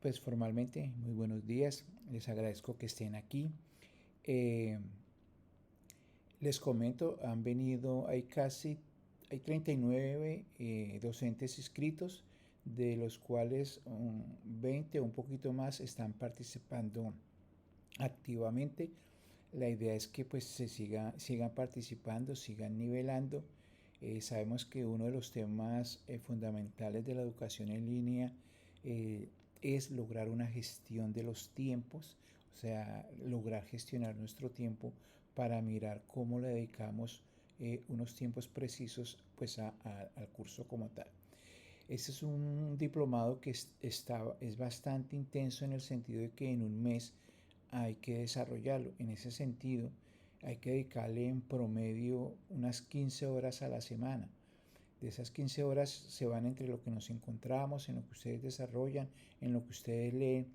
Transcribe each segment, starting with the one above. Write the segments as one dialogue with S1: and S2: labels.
S1: Pues formalmente, muy buenos días. Les agradezco que estén aquí. Eh, Les comento, hay 39 docentes inscritos, de los cuales 20 o un poquito más están participando activamente. La idea es que pues sigan participando, sigan nivelando. Sabemos que uno de los temas fundamentales de la educación en línea eh, es lograr una gestión de los tiempos, o sea, lograr gestionar nuestro tiempo para mirar cómo le dedicamos unos tiempos precisos pues al curso como tal. Este es un diplomado que es bastante intenso en el sentido de que en un mes hay que desarrollarlo. En ese sentido, hay que dedicarle en promedio unas 15 horas a la semana. De esas 15 horas se van entre lo que nos encontramos, en lo que ustedes desarrollan, en lo que ustedes leen.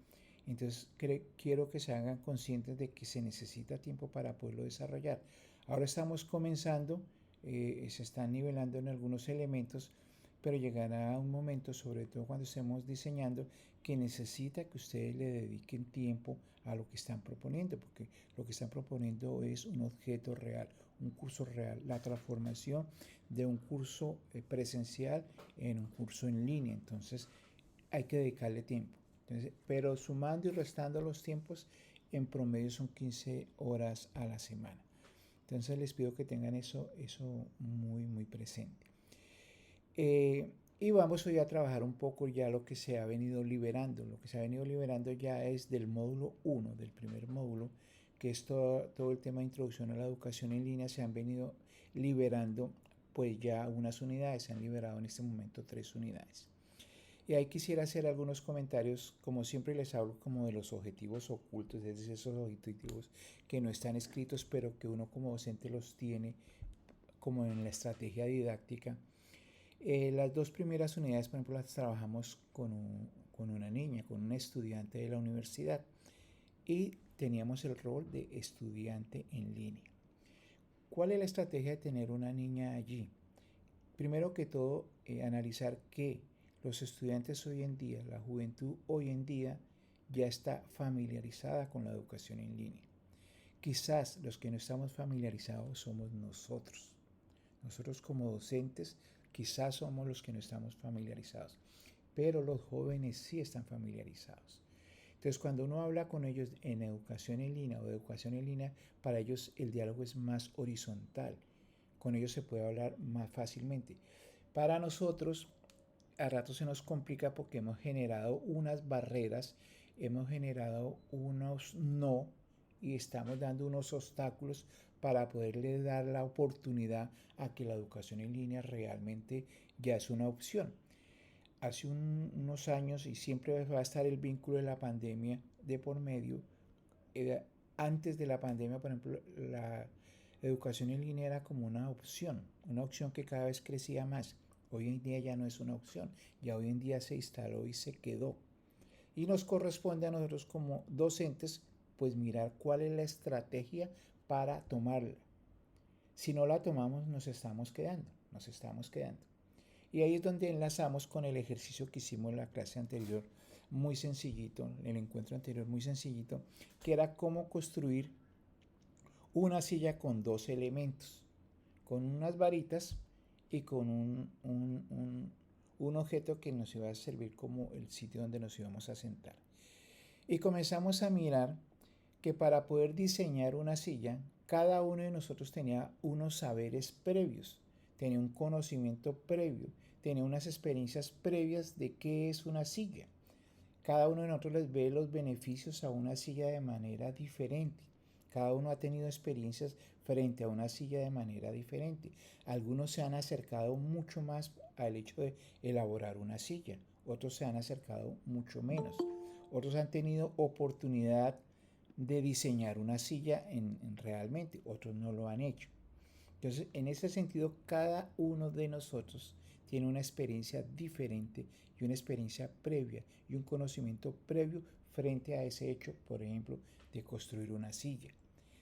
S1: Entonces quiero que se hagan conscientes de que se necesita tiempo para poderlo desarrollar. Ahora estamos comenzando, se están nivelando en algunos elementos, pero llegará un momento, sobre todo cuando estemos diseñando, que necesita que ustedes le dediquen tiempo a lo que están proponiendo, porque lo que están proponiendo es un objeto real, un curso real, la transformación de un curso presencial en un curso en línea. Entonces hay que dedicarle tiempo. Entonces, pero sumando y restando los tiempos, en promedio son 15 horas a la semana. Entonces les pido que tengan eso muy presente. Y vamos hoy a trabajar un poco ya lo que se ha venido liberando. Lo que se ha venido liberando ya es del módulo 1, del primer módulo, que es todo el tema de introducción a la educación en línea. Se han venido liberando pues ya unas unidades, se han liberado en este momento 3 unidades. Y ahí quisiera hacer algunos comentarios, como siempre les hablo como de los objetivos ocultos, es decir, esos objetivos que no están escritos, pero que uno como docente los tiene como en la estrategia didáctica. Las dos primeras unidades, por ejemplo, las trabajamos con una niña, con una estudiante de la universidad, y teníamos el rol de estudiante en línea. ¿Cuál es la estrategia de tener una niña allí? Primero que todo, analizar que los estudiantes hoy en día, la juventud hoy en día, ya está familiarizada con la educación en línea. Quizás los que no estamos familiarizados somos nosotros. Nosotros como docentes quizás somos los que no estamos familiarizados, pero los jóvenes sí están familiarizados. Entonces, cuando uno habla con ellos en educación en línea o de educación en línea, para ellos el diálogo es más horizontal. Con ellos se puede hablar más fácilmente. Para nosotros, a rato se nos complica porque hemos generado unas barreras, hemos generado unos no y estamos dando unos obstáculos para poderle dar la oportunidad a que la educación en línea realmente ya es una opción. Hace unos años, y siempre va a estar el vínculo de la pandemia de por medio, antes de la pandemia, por ejemplo, la educación en línea era como una opción que cada vez crecía más. Hoy en día ya no es una opción, ya hoy en día se instaló y se quedó. Y nos corresponde a nosotros como docentes, pues mirar cuál es la estrategia para tomarla. Si no la tomamos, nos estamos quedando. Y ahí es donde enlazamos con el ejercicio que hicimos en la clase anterior, muy sencillito, en el encuentro anterior, muy sencillito, que era cómo construir una silla con dos elementos, con unas varitas y con un objeto que nos iba a servir como el sitio donde nos íbamos a sentar. Y comenzamos a mirar que para poder diseñar una silla, cada uno de nosotros tenía unos saberes previos, tenía un conocimiento previo, tenía unas experiencias previas de qué es una silla. Cada uno de nosotros les ve los beneficios a una silla de manera diferente. Cada uno ha tenido experiencias frente a una silla de manera diferente. Algunos se han acercado mucho más al hecho de elaborar una silla, otros se han acercado mucho menos. Otros han tenido oportunidad de diseñar una silla realmente, otros no lo han hecho. Entonces, en ese sentido, cada uno de nosotros tiene una experiencia diferente y una experiencia previa y un conocimiento previo frente a ese hecho, por ejemplo, de construir una silla.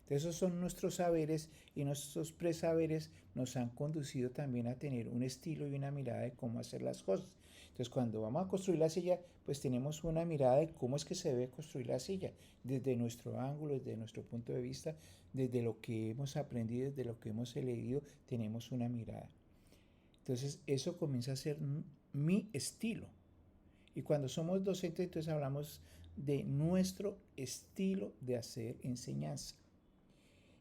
S1: Entonces, esos son nuestros saberes y nuestros presaberes nos han conducido también a tener un estilo y una mirada de cómo hacer las cosas. Entonces, cuando vamos a construir la silla, pues tenemos una mirada de cómo es que se debe construir la silla, desde nuestro ángulo, desde nuestro punto de vista, desde lo que hemos aprendido, desde lo que hemos leído, tenemos una mirada. Entonces, eso comienza a ser mi estilo. Y cuando somos docentes, entonces hablamos de nuestro estilo de hacer enseñanza.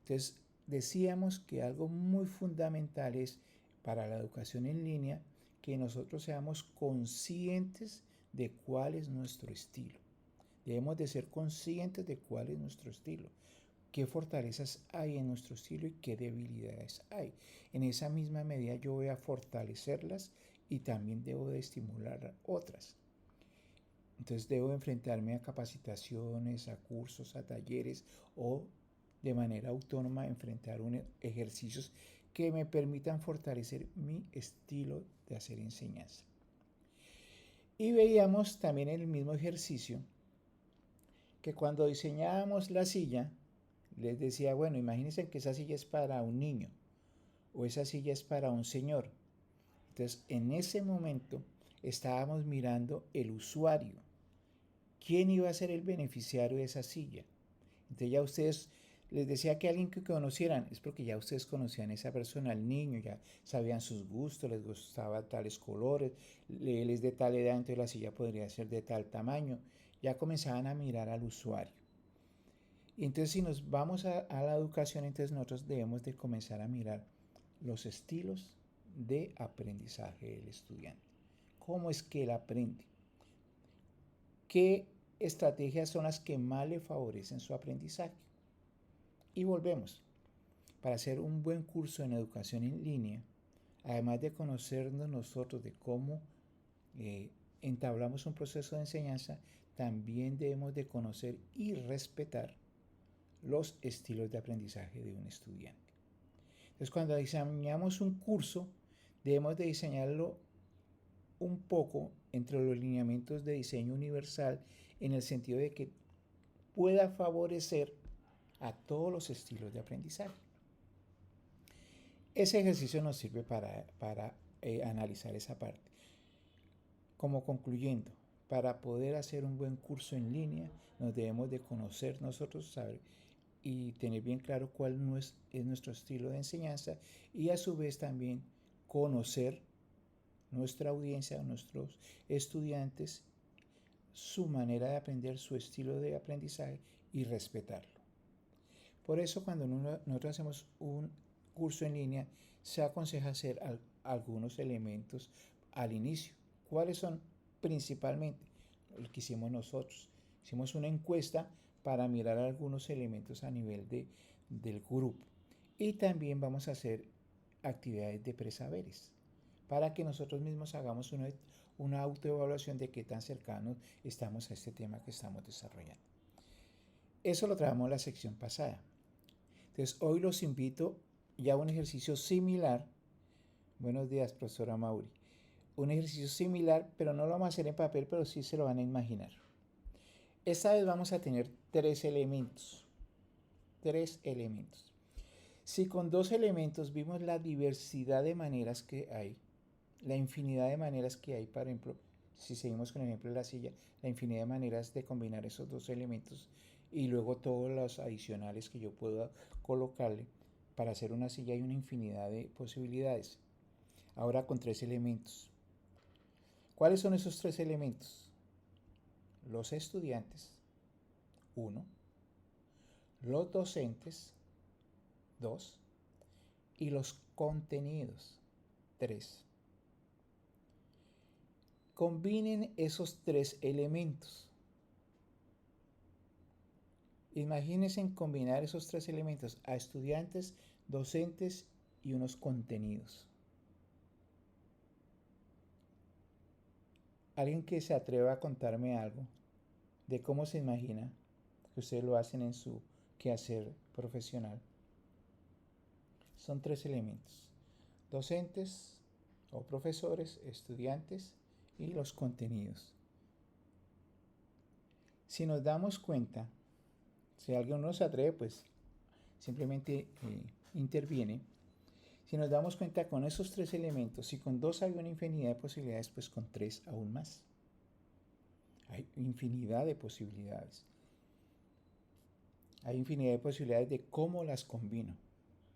S1: Entonces, decíamos que algo muy fundamental es para la educación en línea que nosotros seamos conscientes de cuál es nuestro estilo. Debemos de ser conscientes de cuál es nuestro estilo, qué fortalezas hay en nuestro estilo y qué debilidades hay. En esa misma medida yo voy a fortalecerlas y también debo de estimular otras. Entonces debo enfrentarme a capacitaciones, a cursos, a talleres o de manera autónoma enfrentar ejercicios que me permitan fortalecer mi estilo de hacer enseñanza. Y veíamos también en el mismo ejercicio que cuando diseñábamos la silla, les decía, bueno, imagínense que esa silla es para un niño o esa silla es para un señor. Entonces, en ese momento estábamos mirando el usuario. ¿Quién iba a ser el beneficiario de esa silla? Entonces ya ustedes, les decía que alguien que conocieran, es porque ya ustedes conocían a esa persona, al niño, ya sabían sus gustos, les gustaban tales colores, él es de tal edad, entonces la silla podría ser de tal tamaño. Ya comenzaban a mirar al usuario. Y entonces si nos vamos a la educación, entonces nosotros debemos de comenzar a mirar los estilos de aprendizaje del estudiante. ¿Cómo es que él aprende? ¿Qué estrategias son las que más le favorecen su aprendizaje? Y volvemos. Para hacer un buen curso en educación en línea, además de conocernos nosotros de cómo entablamos un proceso de enseñanza, también debemos de conocer y respetar los estilos de aprendizaje de un estudiante. Entonces, cuando diseñamos un curso, debemos de diseñarlo un poco entre los lineamientos de diseño universal en el sentido de que pueda favorecer a todos los estilos de aprendizaje. Ese ejercicio nos sirve para analizar esa parte. Como concluyendo, para poder hacer un buen curso en línea, nos debemos de conocer nosotros, saber y tener bien claro cuál es nuestro estilo de enseñanza y a su vez también conocer nuestra audiencia, nuestros estudiantes, su manera de aprender, su estilo de aprendizaje y respetarlo. Por eso cuando nosotros hacemos un curso en línea, se aconseja hacer algunos elementos al inicio. ¿Cuáles son? Principalmente lo que hicimos nosotros. Hicimos una encuesta para mirar algunos elementos a nivel del grupo. Y también vamos a hacer actividades de presaberes para que nosotros mismos hagamos una autoevaluación de qué tan cercanos estamos a este tema que estamos desarrollando. Eso lo trabajamos en la sección pasada. Entonces, hoy los invito ya a un ejercicio similar. Buenos días, profesora Mauri. Un ejercicio similar, pero no lo vamos a hacer en papel, pero sí se lo van a imaginar. Esta vez vamos a tener tres elementos. Tres elementos. Si con dos elementos vimos la diversidad de maneras que hay, la infinidad de maneras que hay, por ejemplo, si seguimos con el ejemplo de la silla, la infinidad de maneras de combinar esos dos elementos y luego todos los adicionales que yo puedo colocarle para hacer una silla, hay una infinidad de posibilidades. Ahora con tres elementos. ¿Cuáles son esos tres elementos? Los estudiantes, 1, los docentes, 2, y los contenidos, 3. Combinen esos tres elementos. Imagínense combinar esos tres elementos a estudiantes, docentes y unos contenidos. Alguien que se atreva a contarme algo de cómo se imagina que ustedes lo hacen en su quehacer profesional. Son tres elementos: docentes o profesores, estudiantes y los contenidos. Si nos damos cuenta, si alguien no se atreve, pues simplemente interviene. Si nos damos cuenta con esos tres elementos, si con dos hay una infinidad de posibilidades, pues con tres aún más. Hay infinidad de posibilidades. Hay infinidad de posibilidades de cómo las combino,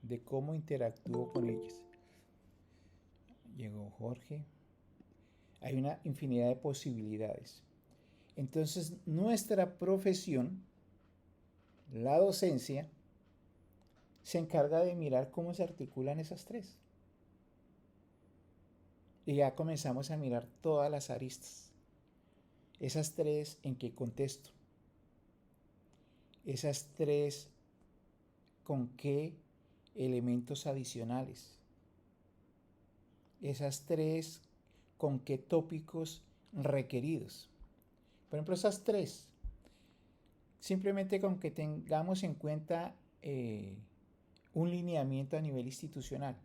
S1: de cómo interactúo con ellas. Llegó Jorge. Hay una infinidad de posibilidades. Entonces, nuestra profesión, la docencia, se encarga de mirar cómo se articulan esas tres. Y ya comenzamos a mirar todas las aristas. Esas tres, ¿en qué contexto? Esas tres, ¿con qué elementos adicionales? Esas tres, ¿con qué tópicos requeridos? Por ejemplo, esas tres, simplemente con que tengamos en cuenta un lineamiento a nivel institucional,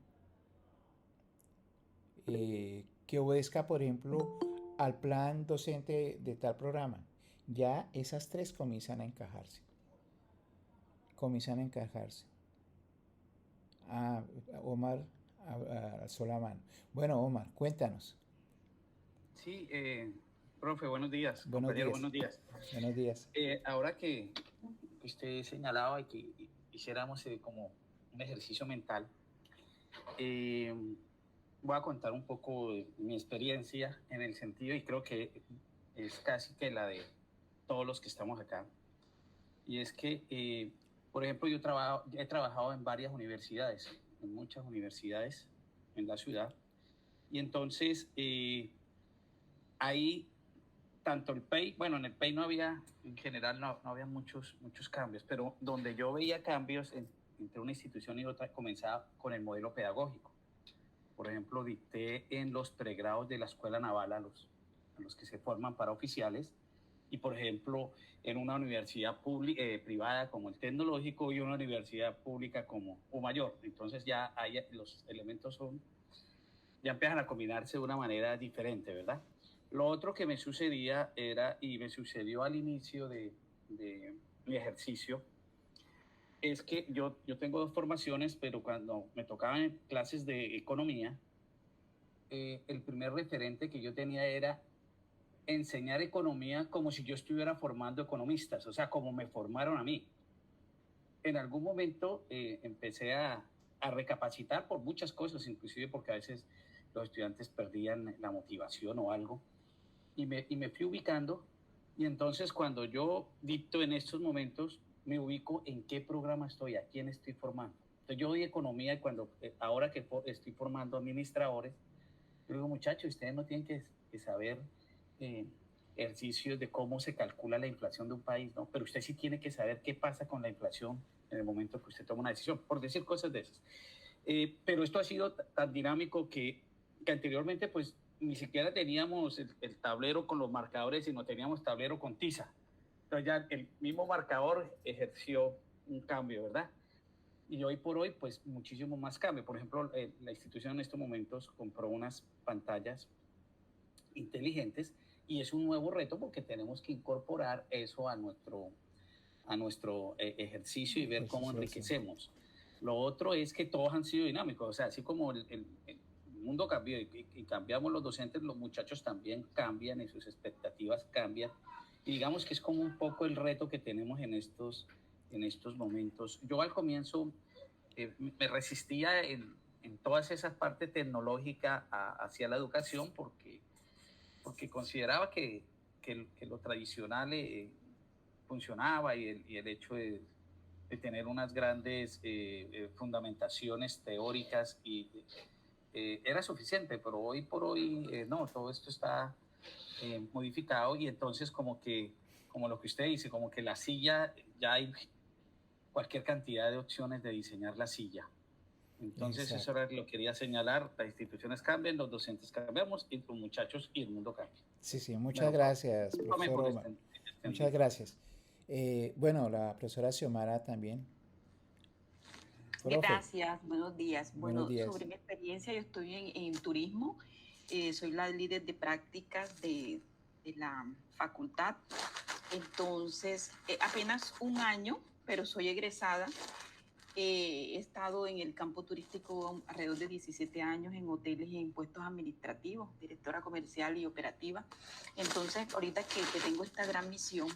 S1: que obedezca, por ejemplo, al plan docente de tal programa, ya esas tres comienzan a encajarse. Comienzan a encajarse. Omar alzó la mano. Bueno, Omar, cuéntanos.
S2: Sí, profe, buenos días,
S1: Buenos
S2: compañero,
S1: días.
S2: buenos días.
S1: Buenos días.
S2: Ahora que usted señalaba y que hiciéramos como un ejercicio mental, eh, voy a contar un poco de mi experiencia en el sentido, y creo que es casi que la de todos los que estamos acá. Y es que, por ejemplo, he trabajado en varias universidades, en muchas universidades en la ciudad, y entonces ahí tanto el PEI, bueno, en el PEI no había, en general no había muchos cambios, pero donde yo veía cambios entre una institución y otra, comenzaba con el modelo pedagógico. Por ejemplo, dicté en los pregrados de la Escuela Naval a los que se forman para oficiales, y por ejemplo, en una universidad privada como el Tecnológico y una universidad pública como UMayor. Entonces ya los elementos ya empiezan a combinarse de una manera diferente, ¿verdad? Lo otro que me sucedía era, y me sucedió al inicio de mi ejercicio, es que yo tengo dos formaciones, pero cuando me tocaban clases de economía, el primer referente que yo tenía era enseñar economía como si yo estuviera formando economistas, o sea, como me formaron a mí. En algún momento empecé a recapacitar por muchas cosas, inclusive porque a veces los estudiantes perdían la motivación o algo, y me fui ubicando, y entonces cuando yo dicto en estos momentos, me ubico en qué programa estoy, a quién estoy formando. Entonces yo doy economía, y ahora que estoy formando administradores, yo digo, muchachos, ustedes no tienen que saber eh, ejercicios de cómo se calcula la inflación de un país, ¿no? Pero usted sí tiene que saber qué pasa con la inflación en el momento que usted toma una decisión, por decir cosas de esas. Pero esto ha sido tan dinámico que anteriormente, pues, ni siquiera teníamos el tablero con los marcadores, sino teníamos tablero con tiza. Entonces ya el mismo marcador ejerció un cambio, ¿verdad? Y hoy por hoy, pues muchísimo más cambio. Por ejemplo, la institución en estos momentos compró unas pantallas inteligentes, y es un nuevo reto porque tenemos que incorporar eso a nuestro ejercicio y ver cómo enriquecemos. Lo otro es que todos han sido dinámicos, o sea, así como el mundo cambió y cambiamos los docentes, los muchachos también cambian y sus expectativas cambian. Y digamos que es como un poco el reto que tenemos en estos momentos. Yo al comienzo me resistía en todas esas partes tecnológicas hacia la educación porque consideraba que lo tradicional funcionaba, y el hecho de tener unas grandes fundamentaciones teóricas era suficiente, pero hoy por hoy no, todo esto está modificado, y entonces como lo que usted dice, como que la silla, ya hay cualquier cantidad de opciones de diseñar la silla. Entonces Exacto. Eso era lo que quería señalar, las instituciones cambian, los docentes cambiamos, y los muchachos y el mundo cambia.
S1: Sí, sí, muchas gracias, profesor Omar. Muchas gracias. Bueno, la profesora Xiomara también.
S3: Profe. Gracias, buenos días.
S1: Buenos días.
S3: Sobre mi experiencia, yo estoy en turismo, soy la líder de prácticas de la facultad, entonces apenas un año, pero soy egresada, He estado en el campo turístico alrededor de 17 años en hoteles y en puestos administrativos, directora comercial y operativa. Entonces, ahorita que tengo esta gran misión,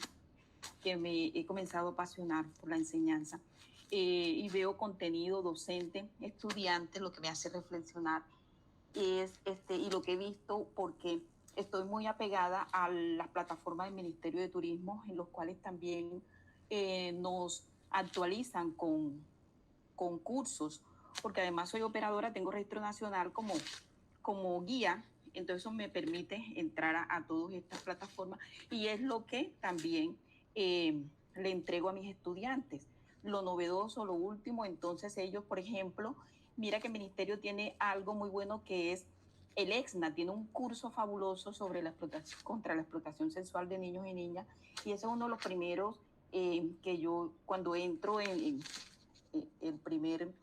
S3: que me he comenzado a apasionar por la enseñanza, y veo contenido docente, estudiantes, lo que me hace reflexionar es y lo que he visto, porque estoy muy apegada a las plataformas del Ministerio de Turismo, en los cuales también nos actualizan con cursos, porque además soy operadora, tengo registro nacional como guía, entonces eso me permite entrar a todas estas plataformas y es lo que también le entrego a mis estudiantes. Lo novedoso, lo último, entonces ellos, por ejemplo, mira que el ministerio tiene algo muy bueno que es el EXNA, tiene un curso fabuloso sobre la explotación, contra la explotación sexual de niños y niñas, y ese es uno de los primeros que yo cuando entro en el primer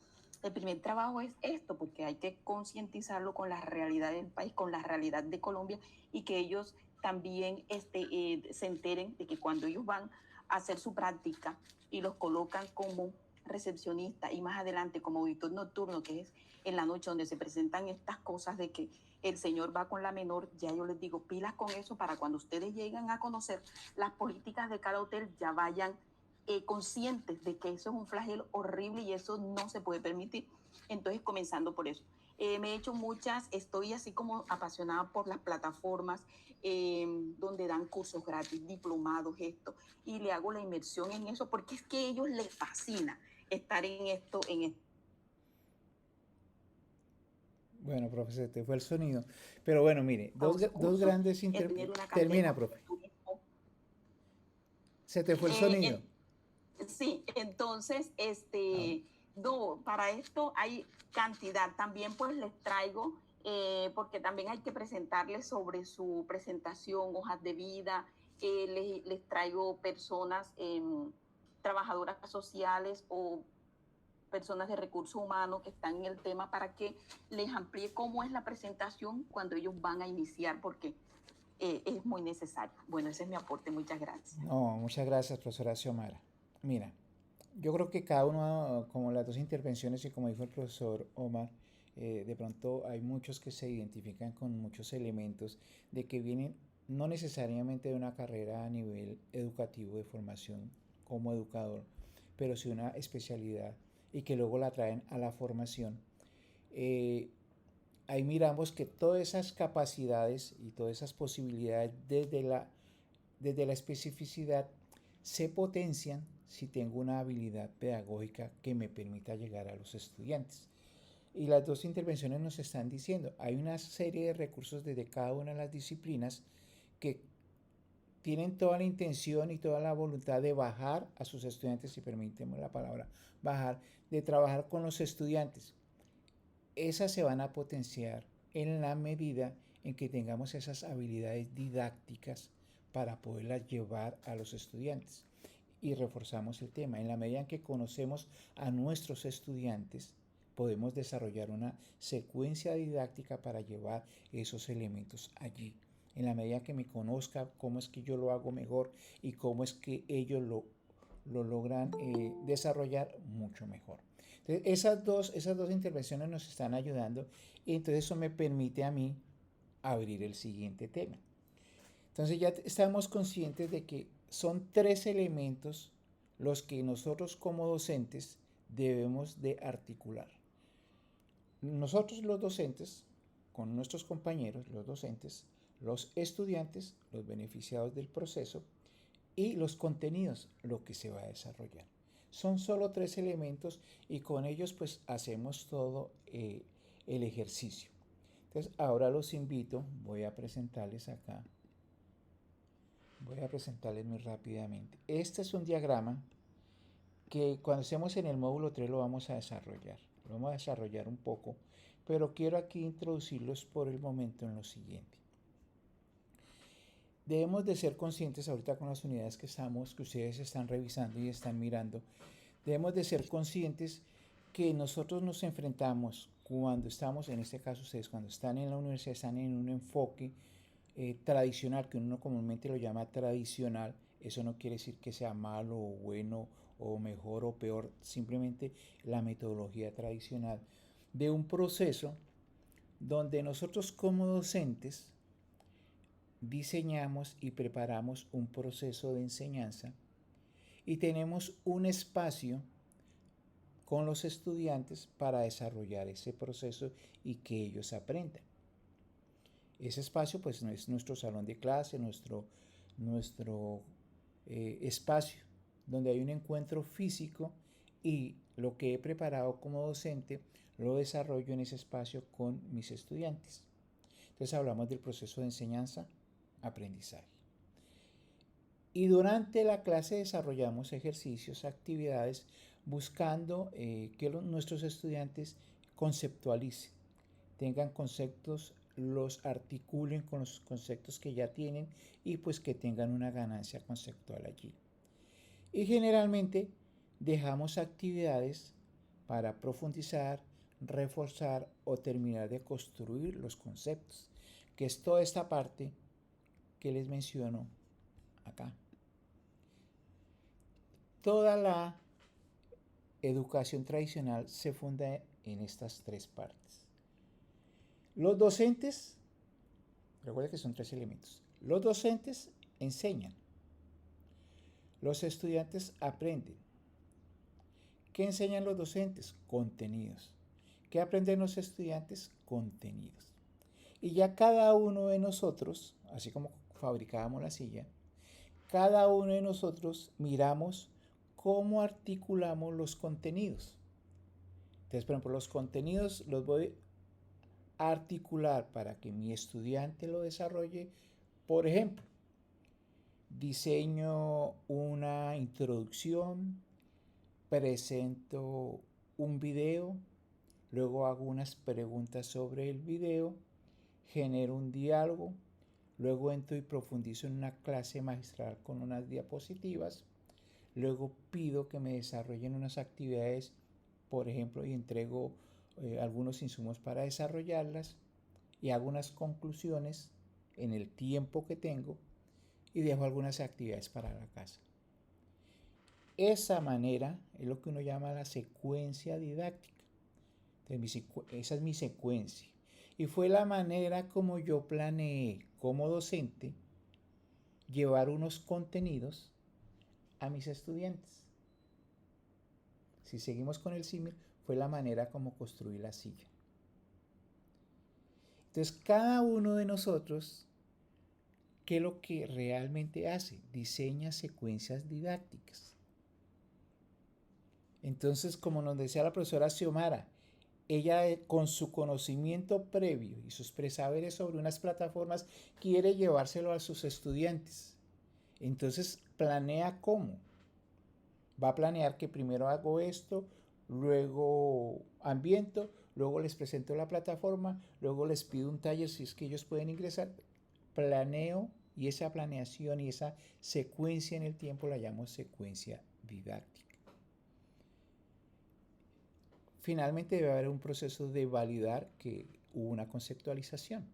S3: trabajo es esto, porque hay que concientizarlo con la realidad del país, con la realidad de Colombia, y que ellos también se enteren de que cuando ellos van a hacer su práctica y los colocan como recepcionista y más adelante como auditor nocturno, que es en la noche donde se presentan estas cosas de que el señor va con la menor, ya yo les digo, pilas con eso para cuando ustedes lleguen a conocer las políticas de cada hotel, ya vayan conscientes de que eso es un flagelo horrible y eso no se puede permitir. Entonces, comenzando por eso. Me he hecho muchas, estoy así como apasionada por las plataformas donde dan cursos gratis, diplomados, esto, y le hago la inmersión en eso porque es que a ellos les fascina estar en esto, en esto.
S1: Bueno, profe, se te fue el sonido. Pero bueno, mire, dos
S3: Cursos,
S1: grandes
S3: en tener una
S1: Termina,
S3: candela
S1: profe.
S3: de turismo.
S1: Se te fue el
S3: Eh,
S1: sonido.
S3: Sí, entonces,
S1: Ah,
S3: para esto hay cantidad. También pues les traigo, porque también hay que presentarles sobre su presentación, hojas de vida, les traigo personas, trabajadoras sociales o personas de recursos humanos que están en el tema para que les amplíe cómo es la presentación cuando ellos van a iniciar, porque es muy necesario. Bueno, ese es mi aporte. Muchas gracias.
S1: no, muchas gracias, profesora Xiomara. Mira, yo creo que cada uno, como las dos intervenciones y como dijo el profesor Omar, de pronto hay muchos que se identifican con muchos elementos de que vienen no necesariamente de una carrera a nivel educativo de formación como educador, pero sí una especialidad y que luego la traen a la formación. Eh, Ahí miramos que todas esas capacidades y todas esas posibilidades desde la especificidad se potencian si tengo una habilidad pedagógica que me permita llegar a los estudiantes. Y las dos intervenciones nos están diciendo, hay una serie de recursos desde cada una de las disciplinas que tienen toda la intención y toda la voluntad de bajar a sus estudiantes, si permíteme la palabra, bajar, de trabajar con los estudiantes. Esas se van a potenciar en la medida en que tengamos esas habilidades didácticas para poderlas llevar a los estudiantes. Y reforzamos el tema, en la medida en que conocemos a nuestros estudiantes, podemos desarrollar una secuencia didáctica para llevar esos elementos allí. En la medida que me conozca cómo es que yo lo hago mejor y cómo es que ellos lo logran desarrollar mucho mejor. Entonces, esas dos intervenciones nos están ayudando y entonces eso me permite a mí abrir el siguiente tema. Entonces ya estamos conscientes de que son tres elementos los que nosotros como docentes debemos de articular. Nosotros los docentes, con nuestros compañeros, los docentes, los estudiantes, los beneficiados del proceso y los contenidos, lo que se va a desarrollar. Son solo tres elementos y con ellos pues hacemos todo el ejercicio. Entonces ahora los invito, voy a presentarles acá, voy a presentarles muy rápidamente. Este es un diagrama que cuando estemos en el módulo 3 lo vamos a desarrollar. Lo vamos a desarrollar un poco, pero quiero aquí introducirlos por el momento en lo siguiente. Debemos de ser conscientes ahorita con las unidades que ustedes están revisando y están mirando, debemos de ser conscientes que nosotros nos enfrentamos cuando estamos, en este caso ustedes, cuando están en la universidad, están en un enfoque tradicional, que uno comúnmente lo llama tradicional. Eso no quiere decir que sea malo o bueno o mejor o peor, simplemente la metodología tradicional de un proceso donde nosotros como docentes diseñamos y preparamos un proceso de enseñanza y tenemos un espacio con los estudiantes para desarrollar ese proceso y que ellos aprendan. Ese espacio pues es nuestro salón de clase, nuestro espacio donde hay un encuentro físico, y lo que he preparado como docente lo desarrollo en ese espacio con mis estudiantes. Entonces hablamos del proceso de enseñanza-aprendizaje. Y durante la clase desarrollamos ejercicios, actividades, buscando que nuestros estudiantes conceptualicen, tengan conceptos, los articulen con los conceptos que ya tienen y pues que tengan una ganancia conceptual allí. Y generalmente dejamos actividades para profundizar, reforzar o terminar de construir los conceptos, que es toda esta parte que les menciono acá. Toda la educación tradicional se funda en estas tres partes. Los docentes, recuerda que son tres elementos. Los docentes enseñan. Los estudiantes aprenden. ¿Qué enseñan los docentes? Contenidos. ¿Qué aprenden los estudiantes? Contenidos. Y ya cada uno de nosotros, así como fabricábamos la silla, cada uno de nosotros miramos cómo articulamos los contenidos. Entonces, por ejemplo, los contenidos los voy a articular para que mi estudiante lo desarrolle. Por ejemplo, diseño una introducción, presento un video, luego hago unas preguntas sobre el video, genero un diálogo, luego entro y profundizo en una clase magistral con unas diapositivas, luego pido que me desarrollen unas actividades, por ejemplo, y entrego algunos insumos para desarrollarlas, y hago unas conclusiones en el tiempo que tengo y dejo algunas actividades para la casa. Esa manera es lo que uno llama la secuencia didáctica. Entonces, esa es mi secuencia. Y fue la manera como yo planeé como docente llevar unos contenidos a mis estudiantes. Si seguimos con el símil, fue la manera como construí la silla. Entonces, cada uno de nosotros, ¿qué es lo que realmente hace? Diseña secuencias didácticas. Entonces, como nos decía la profesora Xiomara, ella con su conocimiento previo y sus presaberes sobre unas plataformas quiere llevárselo a sus estudiantes. Entonces planea cómo. Va a planear que primero hago esto, luego ambiento, luego les presento la plataforma, luego les pido un taller si es que ellos pueden ingresar. Planeo, y esa planeación y esa secuencia en el tiempo la llamo secuencia didáctica. Finalmente debe haber un proceso de validar que hubo una conceptualización.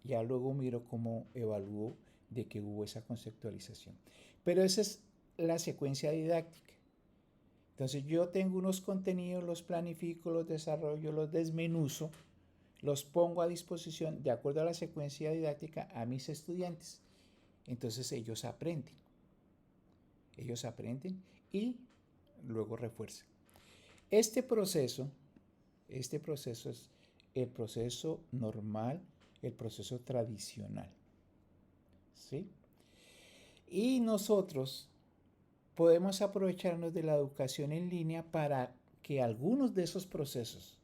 S1: Ya luego miro cómo evalúo de que hubo esa conceptualización. Pero esa es la secuencia didáctica. Entonces yo tengo unos contenidos, los planifico, los desarrollo, los desmenuzo, los pongo a disposición de acuerdo a la secuencia didáctica a mis estudiantes. Entonces ellos aprenden y luego refuerzan. Este proceso es el proceso normal, el proceso tradicional, ¿sí? Y nosotros podemos aprovecharnos de la educación en línea para que algunos de esos procesos,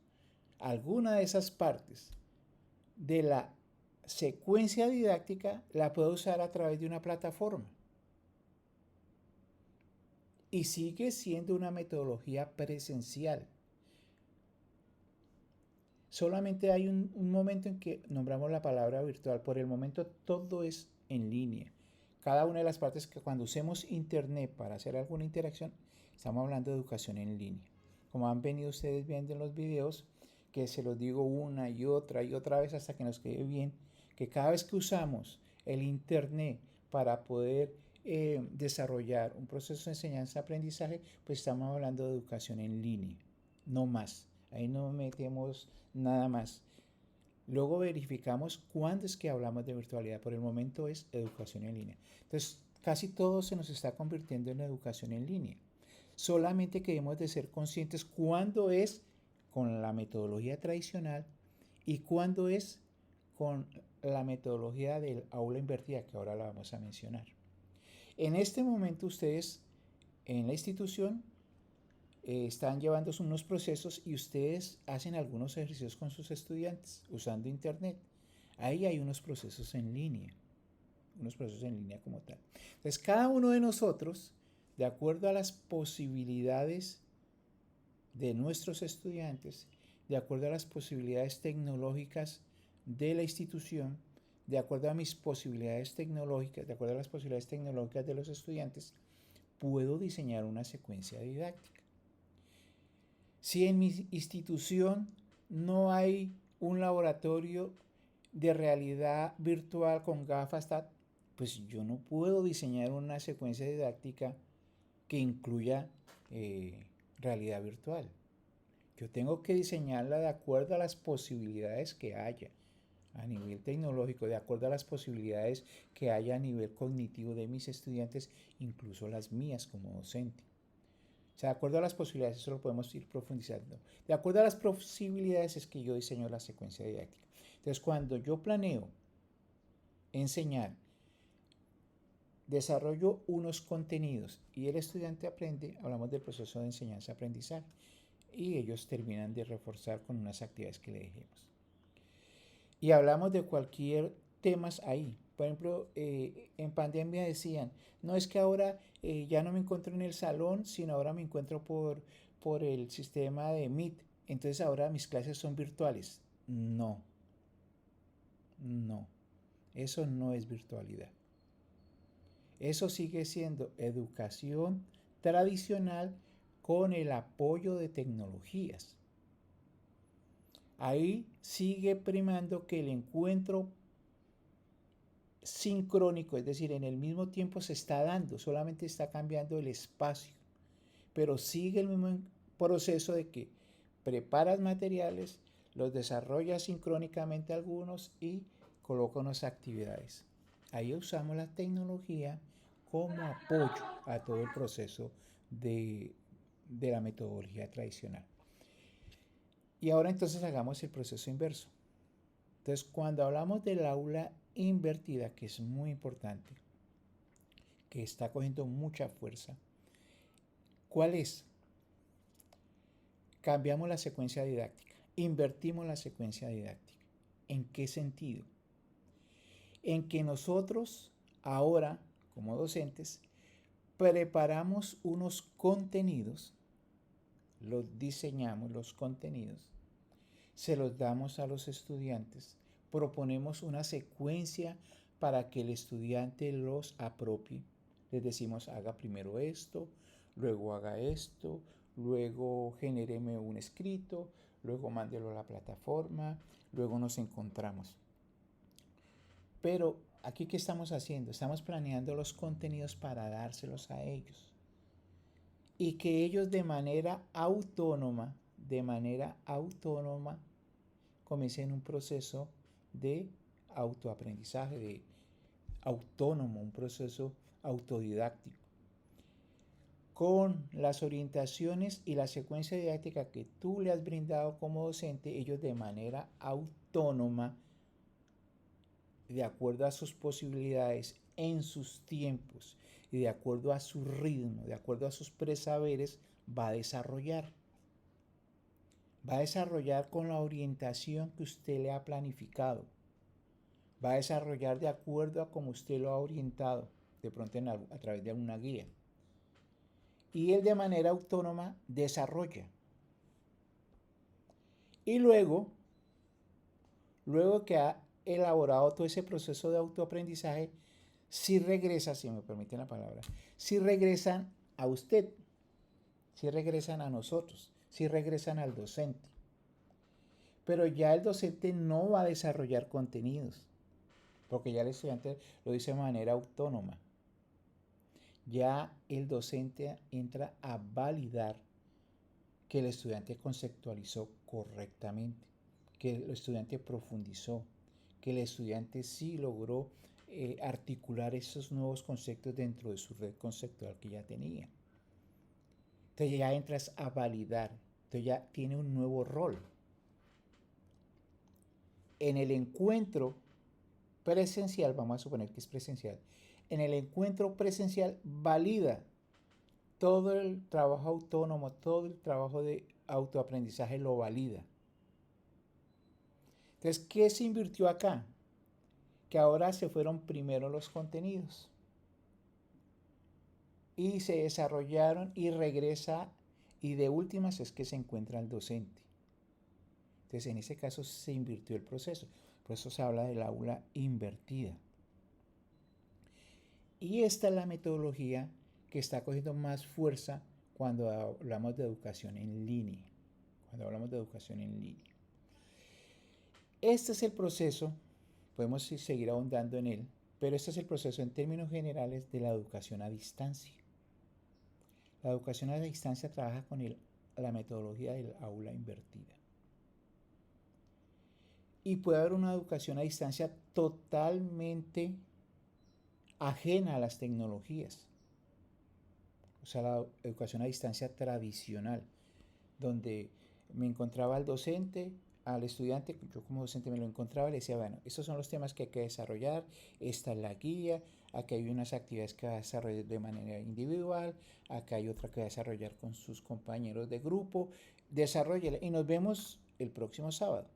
S1: alguna de esas partes de la secuencia didáctica la pueda usar a través de una plataforma. Y sigue siendo una metodología presencial. Solamente hay un momento en que nombramos la palabra virtual. Por el momento todo es en línea. Cada una de las partes que cuando usemos internet para hacer alguna interacción, estamos hablando de educación en línea. Como han venido ustedes viendo en los videos, que se los digo una y otra vez hasta que nos quede bien, que cada vez que usamos el internet para poder desarrollar un proceso de enseñanza-aprendizaje, pues estamos hablando de educación en línea, no más. Ahí no metemos nada más. Luego verificamos cuándo es que hablamos de virtualidad. Por el momento es educación en línea. Entonces, casi todo se nos está convirtiendo en educación en línea. Solamente que debemos de ser conscientes cuándo es con la metodología tradicional y cuándo es con la metodología del aula invertida, que ahora la vamos a mencionar. En este momento ustedes en la institución están llevando unos procesos y ustedes hacen algunos ejercicios con sus estudiantes usando internet. Ahí hay unos procesos en línea como tal. Entonces cada uno de nosotros, de acuerdo a las posibilidades de nuestros estudiantes, de acuerdo a las posibilidades tecnológicas de la institución, de acuerdo a mis posibilidades tecnológicas, de acuerdo a las posibilidades tecnológicas de los estudiantes, puedo diseñar una secuencia didáctica. Si en mi institución no hay un laboratorio de realidad virtual con gafas, pues yo no puedo diseñar una secuencia didáctica que incluya realidad virtual. Yo tengo que diseñarla de acuerdo a las posibilidades que haya a nivel tecnológico, de acuerdo a las posibilidades que haya a nivel cognitivo de mis estudiantes, incluso las mías como docente. O sea, de acuerdo a las posibilidades, eso lo podemos ir profundizando. De acuerdo a las posibilidades es que yo diseño la secuencia didáctica. Entonces, cuando yo planeo enseñar, desarrollo unos contenidos y el estudiante aprende, hablamos del proceso de enseñanza-aprendizaje y ellos terminan de reforzar con unas actividades que le dejemos. Y hablamos de cualquier temas ahí. Por ejemplo, en pandemia decían, no es que ahora ya no me encuentro en el salón, sino ahora me encuentro por el sistema de Meet. Entonces ahora mis clases son virtuales. No, no, eso no es virtualidad. Eso sigue siendo educación tradicional con el apoyo de tecnologías. Ahí sigue primando que el encuentro sincrónico, es decir, en el mismo tiempo se está dando, solamente está cambiando el espacio, pero sigue el mismo proceso de que preparas materiales, los desarrollas sincrónicamente algunos y colocas unas actividades. Ahí usamos la tecnología como apoyo a todo el proceso de la metodología tradicional. Y ahora entonces hagamos el proceso inverso. Entonces, cuando hablamos del aula invertida, que es muy importante, que está cogiendo mucha fuerza, ¿cuál es? Cambiamos la secuencia didáctica, invertimos la secuencia didáctica. ¿En qué sentido? En que nosotros ahora, como docentes, preparamos unos contenidos, los diseñamos, los contenidos, se los damos a los estudiantes, proponemos una secuencia para que el estudiante los apropie. Les decimos, haga primero esto, luego haga esto, luego genéreme un escrito, luego mándelo a la plataforma, luego nos encontramos. Pero aquí, ¿qué estamos haciendo? Estamos planeando los contenidos para dárselos a ellos. Y que ellos de manera autónoma, comiencen un proceso de autoaprendizaje, de autónomo, un proceso autodidáctico. Con las orientaciones y la secuencia didáctica que tú le has brindado como docente, ellos de manera autónoma, de acuerdo a sus posibilidades, en sus tiempos y de acuerdo a su ritmo, de acuerdo a sus presaberes, va a desarrollar. Va a desarrollar con la orientación que usted le ha planificado. Va a desarrollar de acuerdo a cómo usted lo ha orientado, de pronto a través de una guía. Y él de manera autónoma desarrolla. Y luego que ha elaborado todo ese proceso de autoaprendizaje, si regresa, si me permiten la palabra, si regresan a usted, si regresan a nosotros, si regresan al docente. Pero ya el docente no va a desarrollar contenidos, porque ya el estudiante lo dice de manera autónoma. Ya el docente entra a validar que el estudiante conceptualizó correctamente, que el estudiante profundizó, que el estudiante sí logró articular esos nuevos conceptos dentro de su red conceptual que ya tenía. Entonces ya entras a validar, entonces ya tiene un nuevo rol. En el encuentro presencial, vamos a suponer que es presencial, en el encuentro presencial valida todo el trabajo autónomo, todo el trabajo de autoaprendizaje lo valida. Entonces, ¿qué se invirtió acá? Que ahora se fueron primero los contenidos y se desarrollaron y regresa y de últimas es que se encuentra el docente. Entonces, en ese caso se invirtió el proceso. Por eso se habla del aula invertida. Y esta es la metodología que está cogiendo más fuerza cuando hablamos de educación en línea. Cuando hablamos de educación en línea. Este es el proceso, podemos seguir ahondando en él, pero este es el proceso en términos generales de la educación a distancia. La educación a distancia trabaja con la metodología del aula invertida. Y puede haber una educación a distancia totalmente ajena a las tecnologías. O sea, la educación a distancia tradicional, donde me encontraba al docente, al estudiante, yo como docente me lo encontraba y le decía, bueno, estos son los temas que hay que desarrollar, esta es la guía, aquí hay unas actividades que va a desarrollar de manera individual, acá hay otra que va a desarrollar con sus compañeros de grupo, desarrolle y nos vemos el próximo sábado.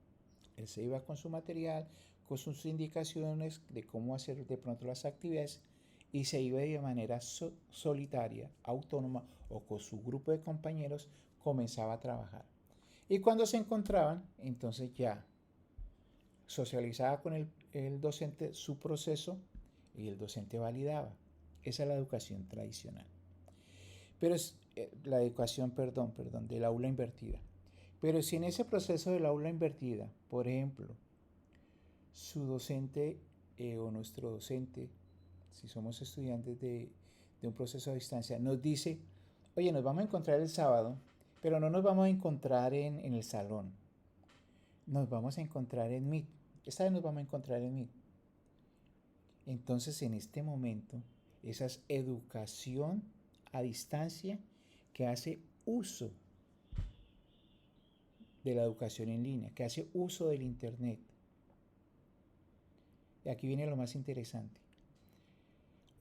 S1: Él se iba con su material, con sus indicaciones de cómo hacer de pronto las actividades y se iba de manera solitaria, autónoma o con su grupo de compañeros, comenzaba a trabajar. Y cuando se encontraban, entonces ya socializaba con el docente su proceso y el docente validaba. Esa es la educación tradicional. Pero es la educación, perdón, del aula invertida. Pero si en ese proceso del aula invertida, por ejemplo, su docente o nuestro docente, si somos estudiantes de un proceso a distancia, nos dice, oye, nos vamos a encontrar el sábado, pero no nos vamos a encontrar en el salón, nos vamos a encontrar en Meet. Esta vez nos vamos a encontrar en Meet. Entonces, en este momento, esa es educación a distancia que hace uso de la educación en línea, que hace uso del Internet. Y aquí viene lo más interesante.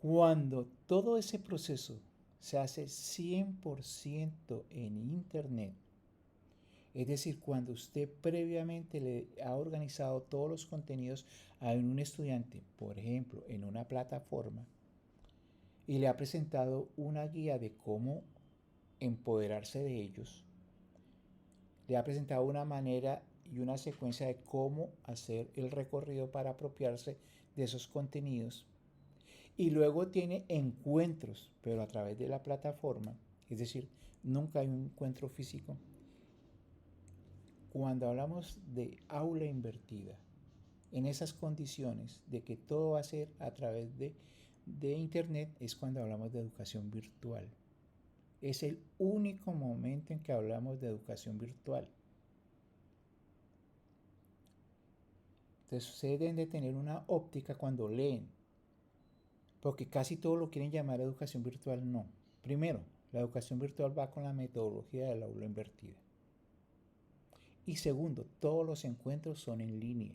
S1: Cuando todo ese proceso se hace 100% en Internet, es decir, cuando usted previamente le ha organizado todos los contenidos a un estudiante, por ejemplo, en una plataforma, y le ha presentado una guía de cómo empoderarse de ellos, le ha presentado una manera y una secuencia de cómo hacer el recorrido para apropiarse de esos contenidos, y luego tiene encuentros, pero a través de la plataforma, es decir, nunca hay un encuentro físico. Cuando hablamos de aula invertida, en esas condiciones de que todo va a ser a través de Internet, es cuando hablamos de educación virtual. Es el único momento en que hablamos de educación virtual. Entonces ustedes deben de tener una óptica cuando leen, porque casi todo lo quieren llamar educación virtual. No. Primero, la educación virtual va con la metodología del aula invertida. Y segundo, todos los encuentros son en línea.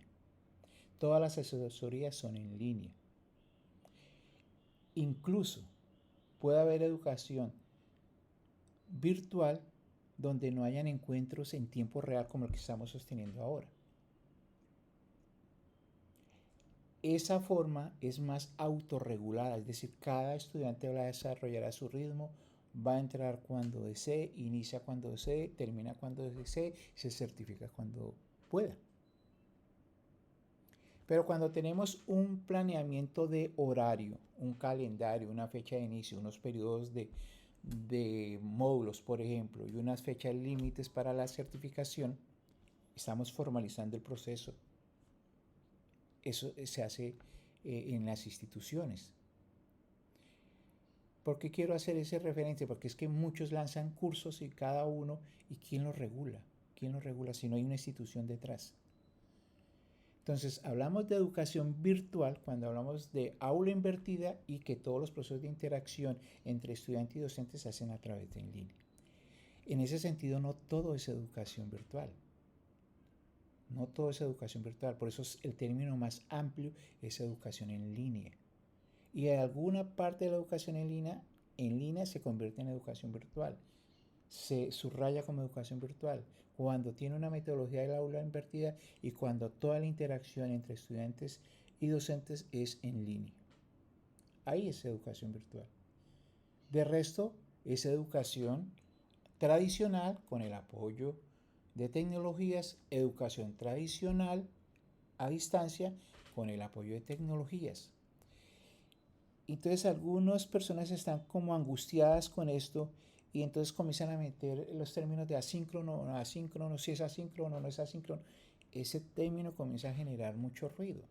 S1: Todas las asesorías son en línea. Incluso puede haber educación virtual donde no hayan encuentros en tiempo real como el que estamos sosteniendo ahora. Esa forma es más autorregulada, es decir, cada estudiante va a desarrollar a su ritmo, va a entrar cuando desee, inicia cuando desee, termina cuando desee, se certifica cuando pueda. Pero cuando tenemos un planeamiento de horario, un calendario, una fecha de inicio, unos periodos de módulos, por ejemplo, y unas fechas límites para la certificación, estamos formalizando el proceso. Eso se hace en las instituciones. ¿Por qué quiero hacer ese referente? Porque es que muchos lanzan cursos y cada uno, ¿y quién los regula? ¿Quién los regula si no hay una institución detrás? Entonces, hablamos de educación virtual cuando hablamos de aula invertida y que todos los procesos de interacción entre estudiante y docente se hacen a través de en línea. En ese sentido, no todo es educación virtual. No todo es educación virtual, por eso el término más amplio es educación en línea. Y alguna parte de la educación en línea se convierte en educación virtual. Se subraya como educación virtual cuando tiene una metodología del aula invertida y cuando toda la interacción entre estudiantes y docentes es en línea. Ahí es educación virtual. De resto, es educación tradicional con el apoyo de tecnologías, educación tradicional a distancia con el apoyo de tecnologías. Entonces algunas personas están como angustiadas con esto y entonces comienzan a meter los términos de asíncrono, no asíncrono, si es asíncrono, no es asíncrono. Ese término comienza a generar mucho ruido.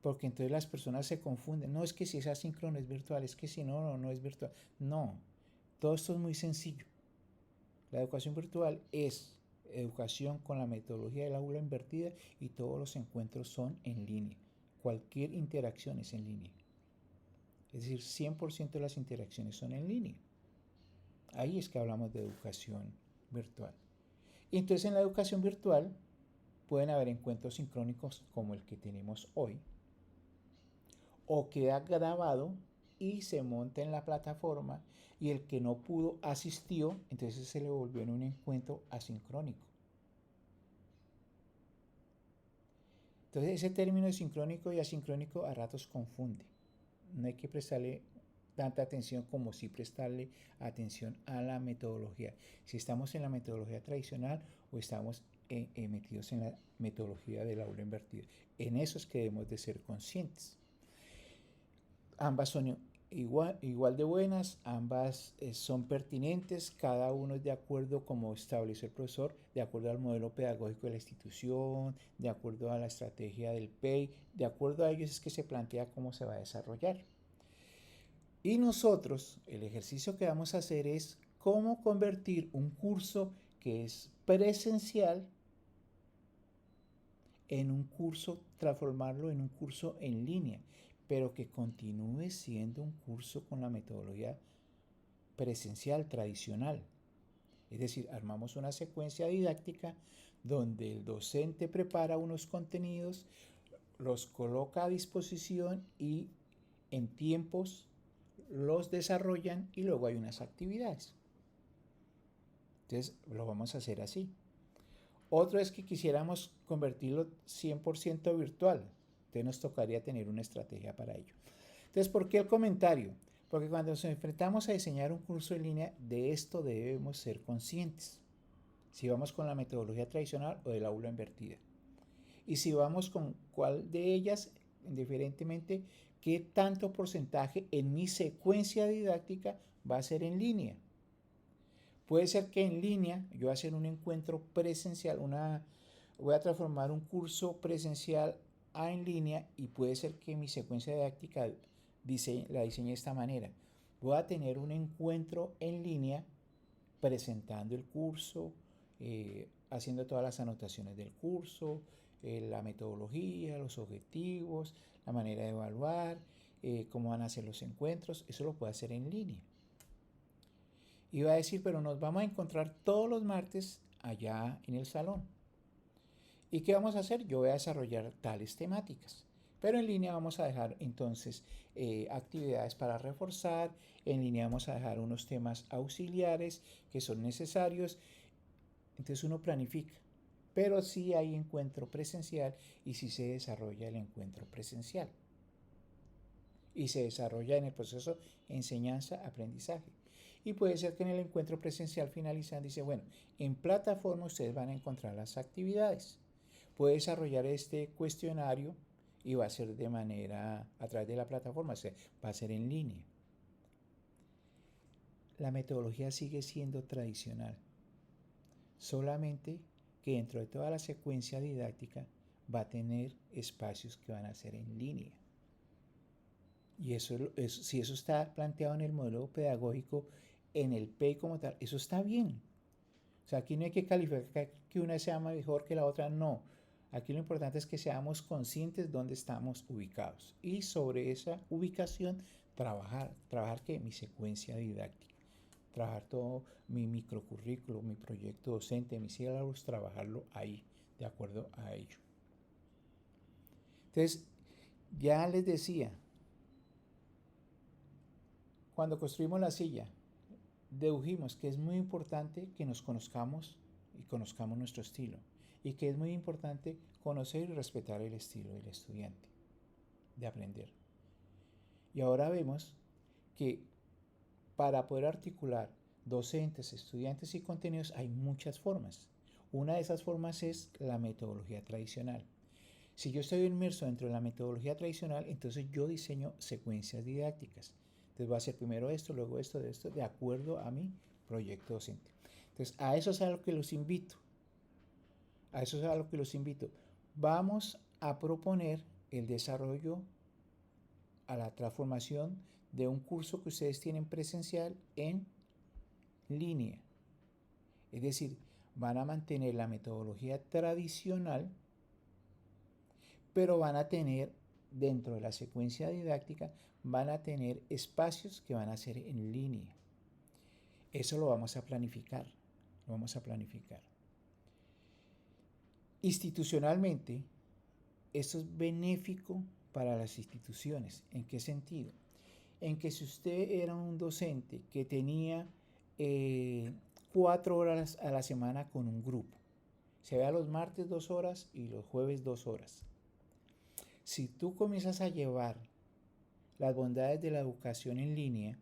S1: Porque entonces las personas se confunden. No es que si es asíncrono es virtual, es que si no, no es virtual. No, todo esto es muy sencillo. La educación virtual es educación con la metodología del aula invertida y todos los encuentros son en línea. Cualquier interacción es en línea. Es decir, 100% de las interacciones son en línea. Ahí es que hablamos de educación virtual. Y entonces en la educación virtual pueden haber encuentros sincrónicos como el que tenemos hoy, o queda grabado y se monta en la plataforma y el que no pudo asistió, entonces se le volvió en un encuentro asincrónico. Entonces ese término de sincrónico y asincrónico a ratos confunde. No hay que prestarle tanta atención como si prestarle atención a la metodología. Si estamos en la metodología tradicional o estamos metidos en la metodología del aula invertida. En eso es que debemos de ser conscientes. Ambas son igual de buenas, ambas son pertinentes, cada uno es de acuerdo como estableció el profesor, de acuerdo al modelo pedagógico de la institución, de acuerdo a la estrategia del PEI, de acuerdo a ellos es que se plantea cómo se va a desarrollar. Y nosotros, el ejercicio que vamos a hacer es cómo convertir un curso que es presencial en un curso, transformarlo en un curso en línea, pero que continúe siendo un curso con la metodología presencial tradicional. Es decir, armamos una secuencia didáctica donde el docente prepara unos contenidos, los coloca a disposición y en tiempos los desarrollan y luego hay unas actividades. Entonces lo vamos a hacer así. Otro es que quisiéramos convertirlo 100% virtual. Entonces nos tocaría tener una estrategia para ello. Entonces, ¿por qué el comentario? Porque cuando nos enfrentamos a diseñar un curso en línea, de esto debemos ser conscientes. Si vamos con la metodología tradicional o del aula invertida. Y si vamos con cuál de ellas, indiferentemente, qué tanto porcentaje en mi secuencia didáctica va a ser en línea. Puede ser que en línea yo voy a hacer un encuentro presencial, voy a transformar un curso presencial a en línea y puede ser que mi secuencia didáctica la diseñe de esta manera. Voy a tener un encuentro en línea presentando el curso, haciendo todas las anotaciones del curso, la metodología, los objetivos, la manera de evaluar, cómo van a ser los encuentros. Eso lo puedo hacer en línea. Y va a decir, pero nos vamos a encontrar todos los martes allá en el salón. ¿Y qué vamos a hacer? Yo voy a desarrollar tales temáticas. Pero en línea vamos a dejar entonces actividades para reforzar, en línea vamos a dejar unos temas auxiliares que son necesarios. Entonces uno planifica. Pero sí hay encuentro presencial y sí se desarrolla el encuentro presencial. Y se desarrolla en el proceso enseñanza-aprendizaje. Y puede ser que en el encuentro presencial finalizando dice, bueno, en plataforma ustedes van a encontrar las actividades. Puede desarrollar este cuestionario y va a ser de manera, a través de la plataforma, o sea, va a ser en línea. La metodología sigue siendo tradicional, solamente que dentro de toda la secuencia didáctica va a tener espacios que van a ser en línea. Y si eso está planteado en el modelo pedagógico, en el PEI como tal, eso está bien. O sea, aquí no hay que calificar que una sea mejor que la otra, no. Aquí lo importante es que seamos conscientes de dónde estamos ubicados y sobre esa ubicación trabajar ¿qué? Mi secuencia didáctica, trabajar todo mi microcurrículo, mi proyecto docente, mis sílabos, trabajarlo ahí, de acuerdo a ello. Entonces, ya les decía, cuando construimos la silla, dedujimos que es muy importante que nos conozcamos y conozcamos nuestro estilo y que es muy importante conocer y respetar el estilo del estudiante de aprender. Y ahora vemos que para poder articular docentes, estudiantes y contenidos hay muchas formas. Una de esas formas es la metodología tradicional. Si yo estoy inmerso dentro de la metodología tradicional, entonces yo diseño secuencias didácticas. Entonces voy a hacer primero esto, luego esto, de acuerdo a mi proyecto docente. Entonces a eso es a lo que los invito. A eso es a lo que los invito. Vamos a proponer el desarrollo a la transformación de un curso que ustedes tienen presencial en línea. Es decir, van a mantener la metodología tradicional, pero van a tener, dentro de la secuencia didáctica, van a tener espacios que van a ser en línea. Eso lo vamos a planificar. Lo vamos a planificar. Institucionalmente, esto es benéfico para las instituciones. ¿En qué sentido? En que si usted era un docente que tenía 4 horas a la semana con un grupo, se vea los martes 2 horas y los jueves 2 horas. Si tú comienzas a llevar las bondades de la educación en línea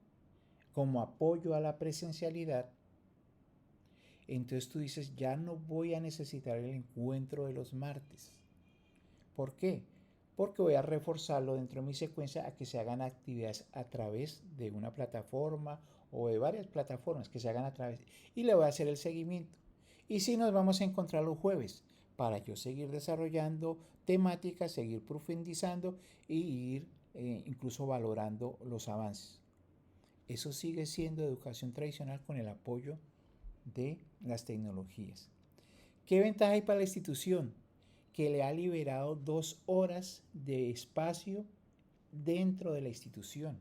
S1: como apoyo a la presencialidad, entonces tú dices, ya no voy a necesitar el encuentro de los martes. ¿Por qué? Porque voy a reforzarlo dentro de mi secuencia a que se hagan actividades a través de una plataforma o de varias plataformas que se hagan a través y le voy a hacer el seguimiento. Y si nos vamos a encontrar los jueves para yo seguir desarrollando temáticas, seguir profundizando y ir incluso valorando los avances. Eso sigue siendo educación tradicional con el apoyo de las tecnologías. ¿Qué ventaja hay para la institución? Que le ha liberado 2 horas de espacio dentro de la institución,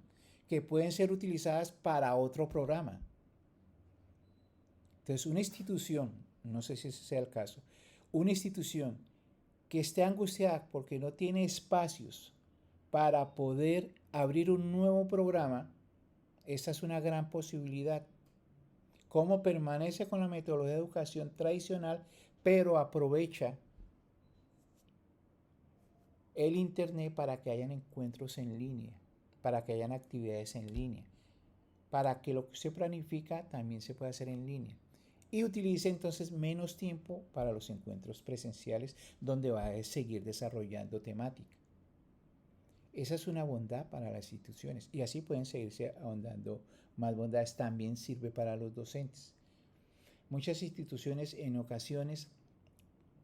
S1: que pueden ser utilizadas para otro programa. Entonces, una institución, no sé si ese sea el caso, una institución que esté angustiada porque no tiene espacios para poder abrir un nuevo programa, esta es una gran posibilidad. ¿Cómo permanece con la metodología de educación tradicional, pero aprovecha el internet para que hayan encuentros en línea, para que hayan actividades en línea, para que lo que se planifica también se pueda hacer en línea? Y utilice entonces menos tiempo para los encuentros presenciales donde va a seguir desarrollando temática. Esa es una bondad para las instituciones y así pueden seguirse ahondando más bondades. También sirve para los docentes. Muchas instituciones en ocasiones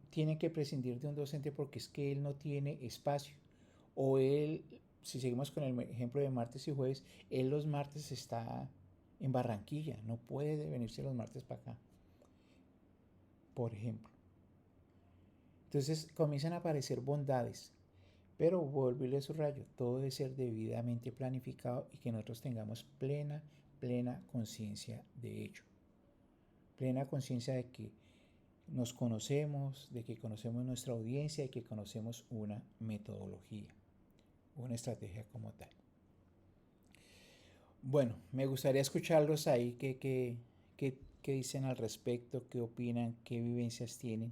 S1: tienen que prescindir de un docente porque es que él no tiene espacio o él, si seguimos con el ejemplo de martes y jueves, él los martes está en Barranquilla, no puede venirse los martes para acá, por ejemplo. Entonces comienzan a aparecer bondades, pero vuelvo y le subrayo, todo debe ser debidamente planificado y que nosotros tengamos plena conciencia de ello. Plena conciencia de que nos conocemos, de que conocemos nuestra audiencia y que conocemos una metodología, una estrategia como tal. Bueno, me gustaría escucharlos ahí, qué dicen al respecto, qué opinan, qué vivencias tienen.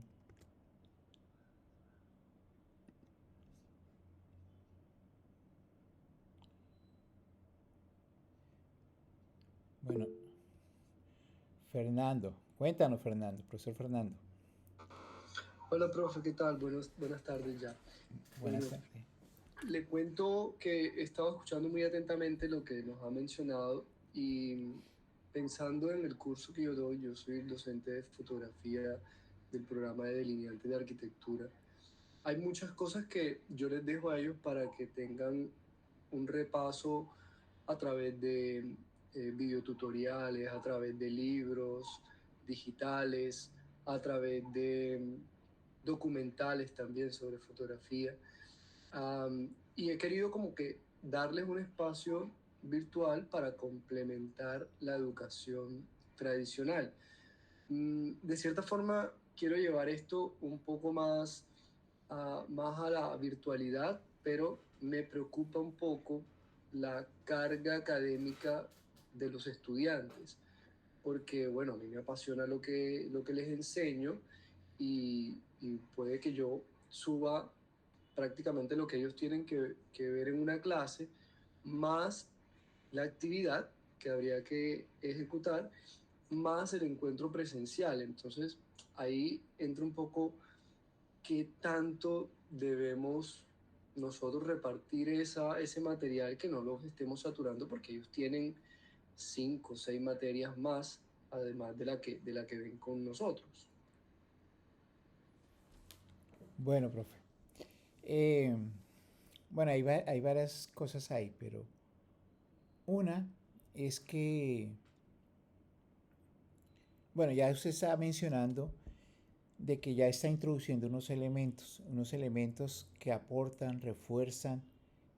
S1: Bueno, Fernando, cuéntanos Fernando, profesor Fernando.
S4: Hola, profe, ¿qué tal? Buenas tardes ya.
S1: Buenas
S4: Bueno,
S1: tardes.
S4: le cuento que he estado escuchando muy atentamente lo que nos ha mencionado y pensando en el curso que yo doy, yo soy el docente de fotografía del programa de delineante de arquitectura. Hay muchas cosas que yo les dejo a ellos para que tengan un repaso a través de videotutoriales, a través de libros digitales, a través de documentales también sobre fotografía. Y he querido como que darles un espacio virtual para complementar la educación tradicional. De cierta forma, quiero llevar esto un poco más a la virtualidad, pero me preocupa un poco la carga académica de los estudiantes, porque bueno, a mí me apasiona lo que les enseño y puede que yo suba prácticamente lo que ellos tienen que ver en una clase, más la actividad que habría que ejecutar, más el encuentro presencial. Entonces, ahí entra un poco qué tanto debemos nosotros repartir ese material, que no los estemos saturando, porque ellos tienen 5 o 6 materias más, además de la que ven con nosotros.
S1: Bueno, profe. Eh, bueno, hay varias cosas ahí, pero una es que, bueno, ya usted estaba mencionando de que ya está introduciendo unos elementos que aportan, refuerzan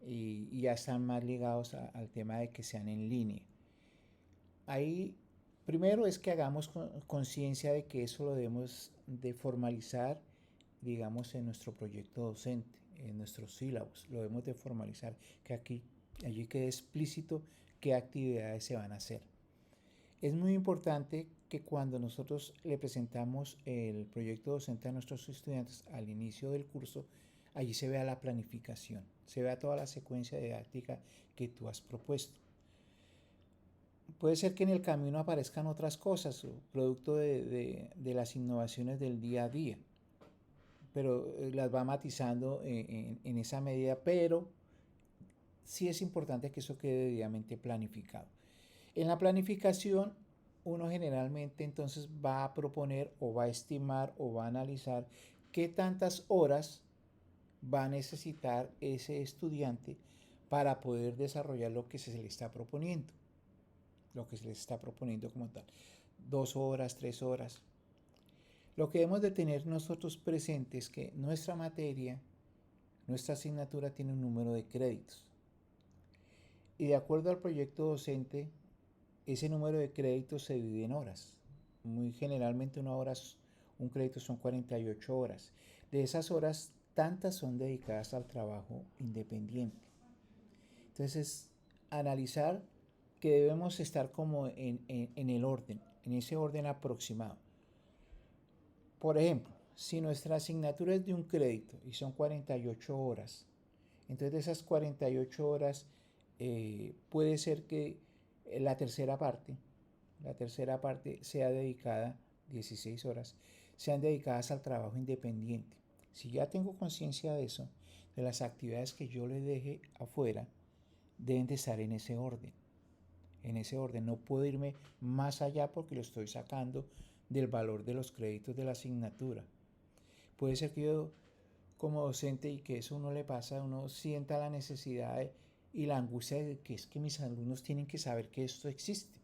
S1: y ya están más ligados al tema de que sean en línea. Ahí, primero es que hagamos conciencia de que eso lo debemos de formalizar, digamos, en nuestro proyecto docente, en nuestros sílabos, lo debemos de formalizar, que allí quede explícito qué actividades se van a hacer. Es muy importante que cuando nosotros le presentamos el proyecto docente a nuestros estudiantes al inicio del curso, allí se vea la planificación, se vea toda la secuencia didáctica que tú has propuesto. Puede ser que en el camino aparezcan otras cosas, producto de las innovaciones del día a día, pero las va matizando en esa medida, pero sí es importante que eso quede debidamente planificado. En la planificación, uno generalmente entonces va a proponer o va a estimar o va a analizar qué tantas horas va a necesitar ese estudiante para poder desarrollar lo que se le está proponiendo, lo que se les está proponiendo como tal. 2 horas, 3 horas. Lo que debemos de tener nosotros presentes es que nuestra materia, nuestra asignatura tiene un número de créditos. Y de acuerdo al proyecto docente, ese número de créditos se divide en horas. Muy generalmente un crédito son 48 horas. De esas horas, tantas son dedicadas al trabajo independiente. Entonces, analizar que debemos estar como en el orden, en ese orden aproximado. Por ejemplo, si nuestra asignatura es de un crédito y son 48 horas, entonces de esas 48 horas puede ser que la tercera parte sea dedicada, 16 horas, sean dedicadas al trabajo independiente. Si ya tengo conciencia de eso, de las actividades que yo le deje afuera, deben de estar en ese orden. En ese orden, no puedo irme más allá porque lo estoy sacando del valor de los créditos de la asignatura. Puede ser que yo, como docente, y que eso uno le pasa, uno sienta la necesidad y la angustia de que es que mis alumnos tienen que saber que esto existe,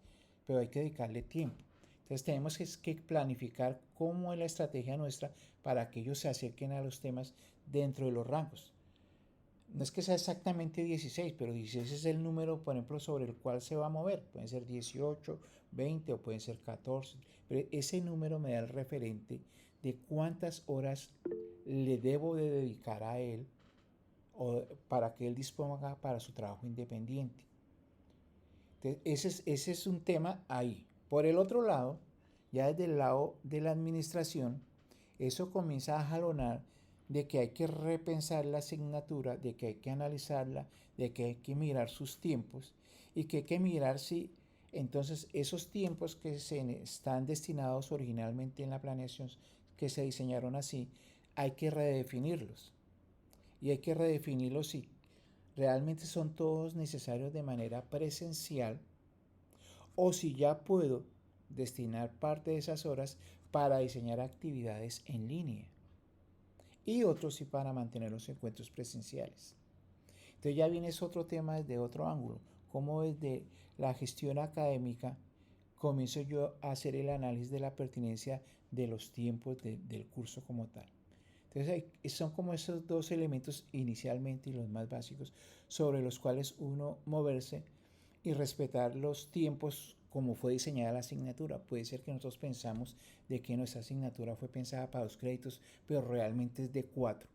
S1: pero hay que dedicarle tiempo. Entonces tenemos que planificar cómo es la estrategia nuestra para que ellos se acerquen a los temas dentro de los rangos. No es que sea exactamente 16, pero 16 es el número, por ejemplo, sobre el cual se va a mover. Pueden ser 18, 20 o pueden ser 14. Pero ese número me da el referente de cuántas horas le debo de dedicar a él para que él disponga para su trabajo independiente. Entonces, ese es un tema ahí. Por el otro lado, ya desde el lado de la administración, eso comienza a jalonar de que hay que repensar la asignatura, de que hay que analizarla, de que hay que mirar sus tiempos y que hay que mirar si entonces esos tiempos que se están destinados originalmente en la planeación, que se diseñaron así, hay que redefinirlos. Y hay que redefinirlos si realmente son todos necesarios de manera presencial o si ya puedo destinar parte de esas horas para diseñar actividades en línea y otros sí para mantener los encuentros presenciales. Entonces ya viene ese otro tema desde otro ángulo, cómo desde la gestión académica comienzo yo a hacer el análisis de la pertinencia de los tiempos del curso como tal. Entonces son como esos dos elementos inicialmente y los más básicos sobre los cuales uno moverse y respetar los tiempos como fue diseñada la asignatura. Puede ser que nosotros pensamos de que nuestra asignatura fue pensada para 2 créditos, pero realmente es de 4.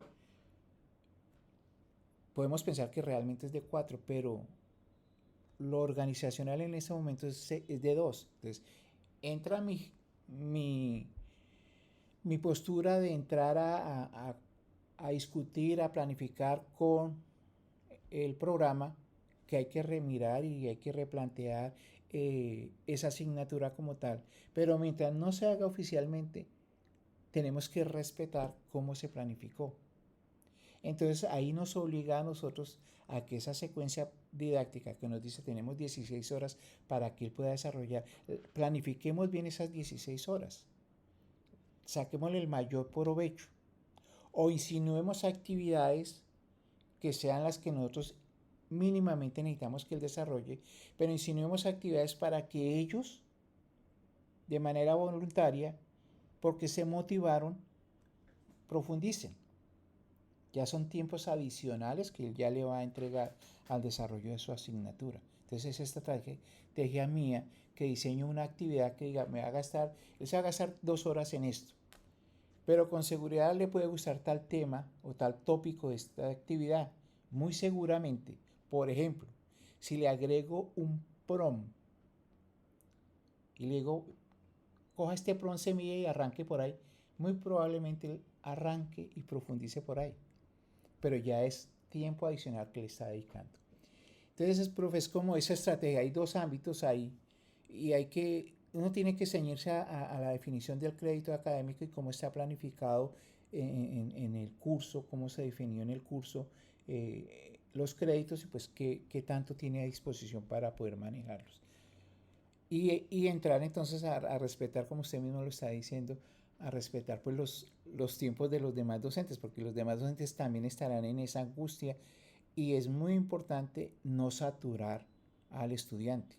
S1: Podemos pensar que realmente es de 4, pero lo organizacional en ese momento es de 2. Entonces, entra mi postura de entrar a discutir, a planificar con el programa que hay que remirar y hay que replantear esa asignatura como tal. Pero mientras no se haga oficialmente, tenemos que respetar cómo se planificó. Entonces ahí nos obliga a nosotros a que esa secuencia didáctica que nos dice tenemos 16 horas para que él pueda desarrollar, planifiquemos bien esas 16 horas, saquémosle el mayor provecho o insinuemos actividades que sean las que nosotros mínimamente necesitamos que él desarrolle, pero insinuemos actividades para que ellos, de manera voluntaria, porque se motivaron, profundicen. Ya son tiempos adicionales que él ya le va a entregar al desarrollo de su asignatura. Entonces es esta estrategia mía que diseño una actividad que diga, él se va a gastar 2 horas en esto, pero con seguridad le puede gustar tal tema o tal tópico de esta actividad. Muy seguramente, por ejemplo, si le agrego un prom y le digo, coja este prom semilla y arranque por ahí, muy probablemente él arranque y profundice por ahí. Pero ya es tiempo adicional que le está dedicando. Entonces, profe, es como esa estrategia. Hay 2 ámbitos ahí y uno tiene que ceñirse a la definición del crédito académico y cómo está planificado en el curso, cómo se definió en el curso los créditos y pues qué tanto tiene a disposición para poder manejarlos. Y entrar entonces a respetar, como usted mismo lo está diciendo, a respetar pues los tiempos de los demás docentes, porque los demás docentes también estarán en esa angustia y es muy importante no saturar al estudiante.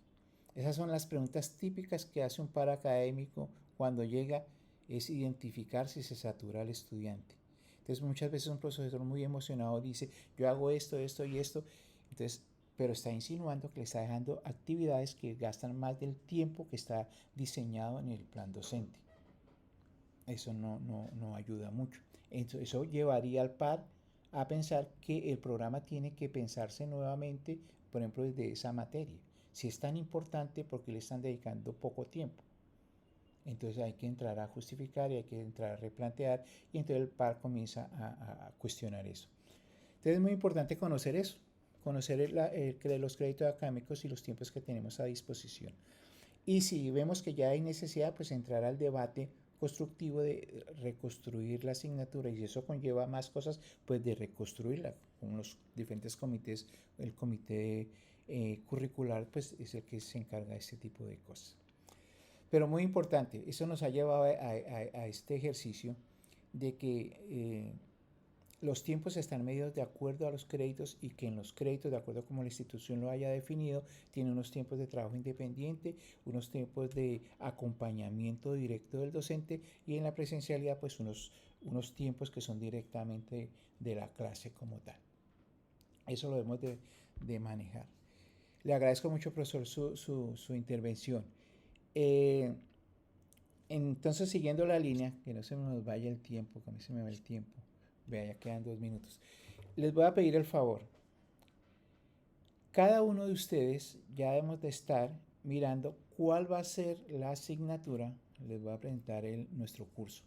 S1: Esas son las preguntas típicas que hace un paraacadémico cuando llega, es identificar si se satura al estudiante. Entonces muchas veces un profesor muy emocionado dice, yo hago esto, esto y esto, entonces, pero está insinuando que le está dejando actividades que gastan más del tiempo que está diseñado en el plan docente. Eso no ayuda mucho. Entonces, eso llevaría al par a pensar que el programa tiene que pensarse nuevamente, por ejemplo, desde esa materia. Si es tan importante, porque le están dedicando poco tiempo. Entonces hay que entrar a justificar y hay que entrar a replantear y entonces el par comienza a cuestionar eso. Entonces es muy importante conocer eso, conocer los créditos académicos y los tiempos que tenemos a disposición. Y si vemos que ya hay necesidad, pues entrar al debate constructivo de reconstruir la asignatura y si eso conlleva más cosas, pues de reconstruirla con los diferentes comités. El comité curricular pues es el que se encarga de este tipo de cosas. Pero muy importante, eso nos ha llevado a este ejercicio de que los tiempos están medidos de acuerdo a los créditos y que en los créditos, de acuerdo a como la institución lo haya definido, tiene unos tiempos de trabajo independiente, unos tiempos de acompañamiento directo del docente y en la presencialidad pues unos tiempos que son directamente de la clase como tal. Eso lo debemos de manejar. Le agradezco mucho, profesor, su intervención. Entonces, siguiendo la línea, que no se nos vaya el tiempo, que a mí se me va el tiempo. Vea, ya quedan 2 minutos. Les voy a pedir el favor. Cada uno de ustedes ya debemos de estar mirando cuál va a ser la asignatura. Les voy a presentar nuestro curso.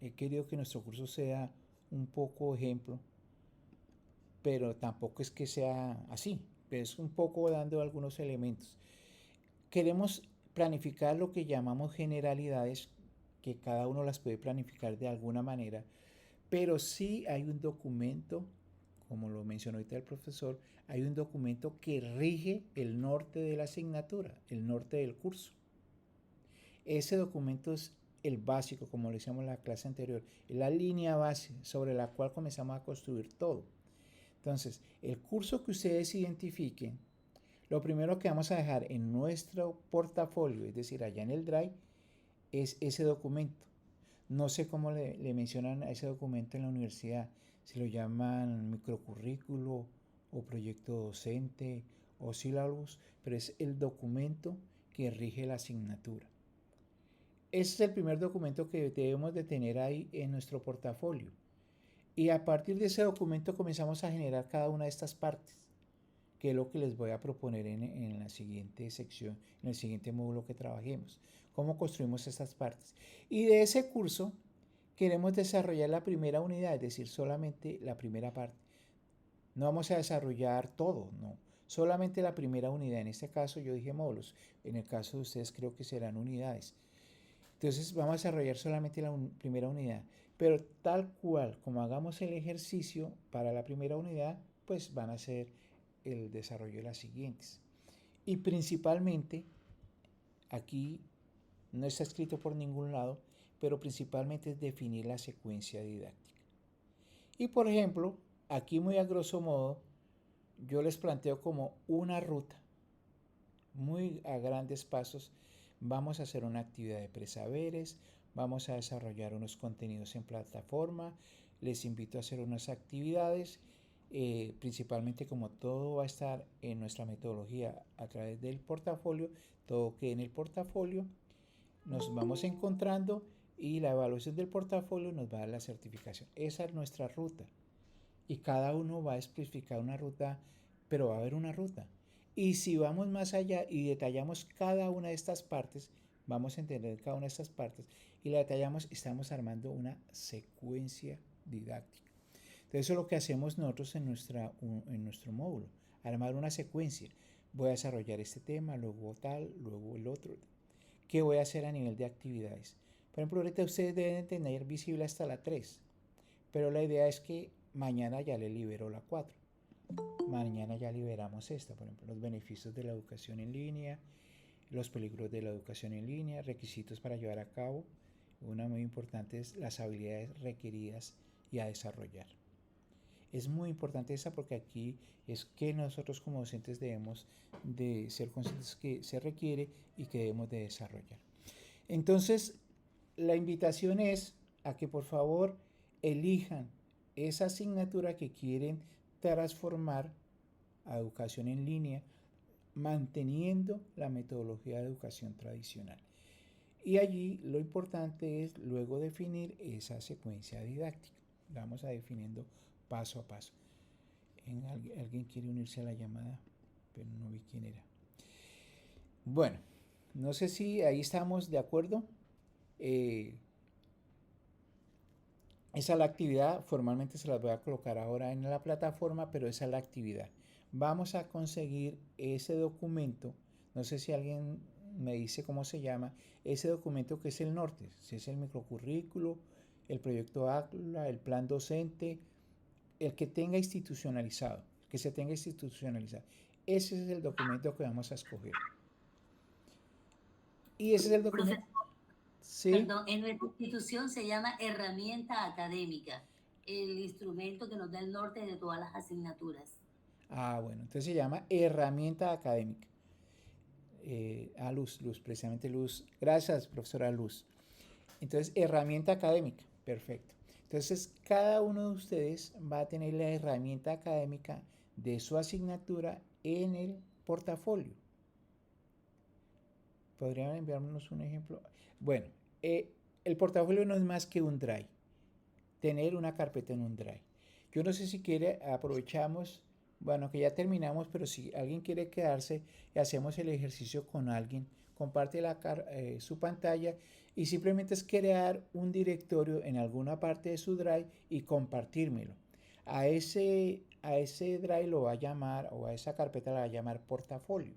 S1: He querido que nuestro curso sea un poco ejemplo, pero tampoco es que sea así. Pero es un poco dando algunos elementos. Queremos planificar lo que llamamos generalidades, que cada uno las puede planificar de alguna manera, pero sí hay un documento, como lo mencionó ahorita el profesor, hay un documento que rige el norte de la asignatura, el norte del curso. Ese documento es el básico, como lo decíamos en la clase anterior, es la línea base sobre la cual comenzamos a construir todo. Entonces, el curso que ustedes identifiquen, lo primero que vamos a dejar en nuestro portafolio, es decir, allá en el Drive, es ese documento. No sé cómo le mencionan a ese documento en la universidad, si lo llaman microcurrículo o proyecto docente o sílabus, pero es el documento que rige la asignatura. Ese es el primer documento que debemos de tener ahí en nuestro portafolio. Y a partir de ese documento comenzamos a generar cada una de estas partes, que es lo que les voy a proponer en la siguiente sección, en el siguiente módulo que trabajemos. Cómo construimos estas partes. Y de ese curso queremos desarrollar la primera unidad, es decir, solamente la primera parte. No vamos a desarrollar todo, no. Solamente la primera unidad. En este caso yo dije módulos. En el caso de ustedes creo que serán unidades. Entonces vamos a desarrollar solamente la primera unidad. Pero tal cual como hagamos el ejercicio para la primera unidad, pues van a ser el desarrollo de las siguientes. Y principalmente, aquí no está escrito por ningún lado, pero principalmente es definir la secuencia didáctica. Y por ejemplo, aquí muy a grosso modo, yo les planteo como una ruta, muy a grandes pasos. Vamos a hacer una actividad de presaberes, vamos a desarrollar unos contenidos en plataforma, les invito a hacer unas actividades, principalmente como todo va a estar en nuestra metodología a través del portafolio, todo que en el portafolio nos vamos encontrando y la evaluación del portafolio nos va a dar la certificación. Esa es nuestra ruta y cada uno va a especificar una ruta, pero va a haber una ruta. Y si vamos más allá y detallamos cada una de estas partes, vamos a entender cada una de estas partes y la detallamos, estamos armando una secuencia didáctica. Entonces eso es lo que hacemos nosotros en nuestro módulo, armar una secuencia. Voy a desarrollar este tema, luego tal, luego el otro. ¿Qué voy a hacer a nivel de actividades? Por ejemplo, ahorita ustedes deben tener visible hasta la 3, pero la idea es que mañana ya le libero la 4. Mañana ya liberamos esta, por ejemplo, los beneficios de la educación en línea, los peligros de la educación en línea, requisitos para llevar a cabo. Una muy importante es las habilidades requeridas y a desarrollar. Es muy importante esa porque aquí es que nosotros como docentes debemos de ser conscientes que se requiere y que debemos de desarrollar. Entonces, la invitación es a que por favor elijan esa asignatura que quieren transformar a educación en línea, manteniendo la metodología de educación tradicional. Y allí lo importante es luego definir esa secuencia didáctica. La vamos a definiendo paso a paso. Alguien quiere unirse a la llamada, pero no vi quién era. Bueno, no sé si ahí estamos de acuerdo. Esa es la actividad, formalmente se las voy a colocar ahora en la plataforma, pero esa es la actividad. Vamos a conseguir ese documento, no sé si alguien me dice cómo se llama, ese documento que es el norte, si es el microcurrículo, el proyecto ACLA, el plan docente, el que tenga institucionalizado, que se tenga institucionalizado. Ese es el documento que vamos a escoger. Y ese es el documento.
S5: ¿Sí? Perdón, en nuestra institución se llama herramienta académica, el instrumento que nos da el norte de todas las asignaturas.
S1: Ah, bueno, entonces se llama herramienta académica. Luz, precisamente Luz. Gracias, profesora Luz. Entonces, herramienta académica, perfecto. Entonces, cada uno de ustedes va a tener la herramienta académica de su asignatura en el portafolio. ¿Podrían enviarnos un ejemplo? Bueno, el portafolio no es más que un Drive. Tener una carpeta en un Drive. Yo no sé si quiere, aprovechamos, bueno, que ya terminamos, pero si alguien quiere quedarse y hacemos el ejercicio con alguien, comparte su pantalla y simplemente es crear un directorio en alguna parte de su Drive y compartírmelo. A ese Drive lo va a llamar, o a esa carpeta la va a llamar portafolio.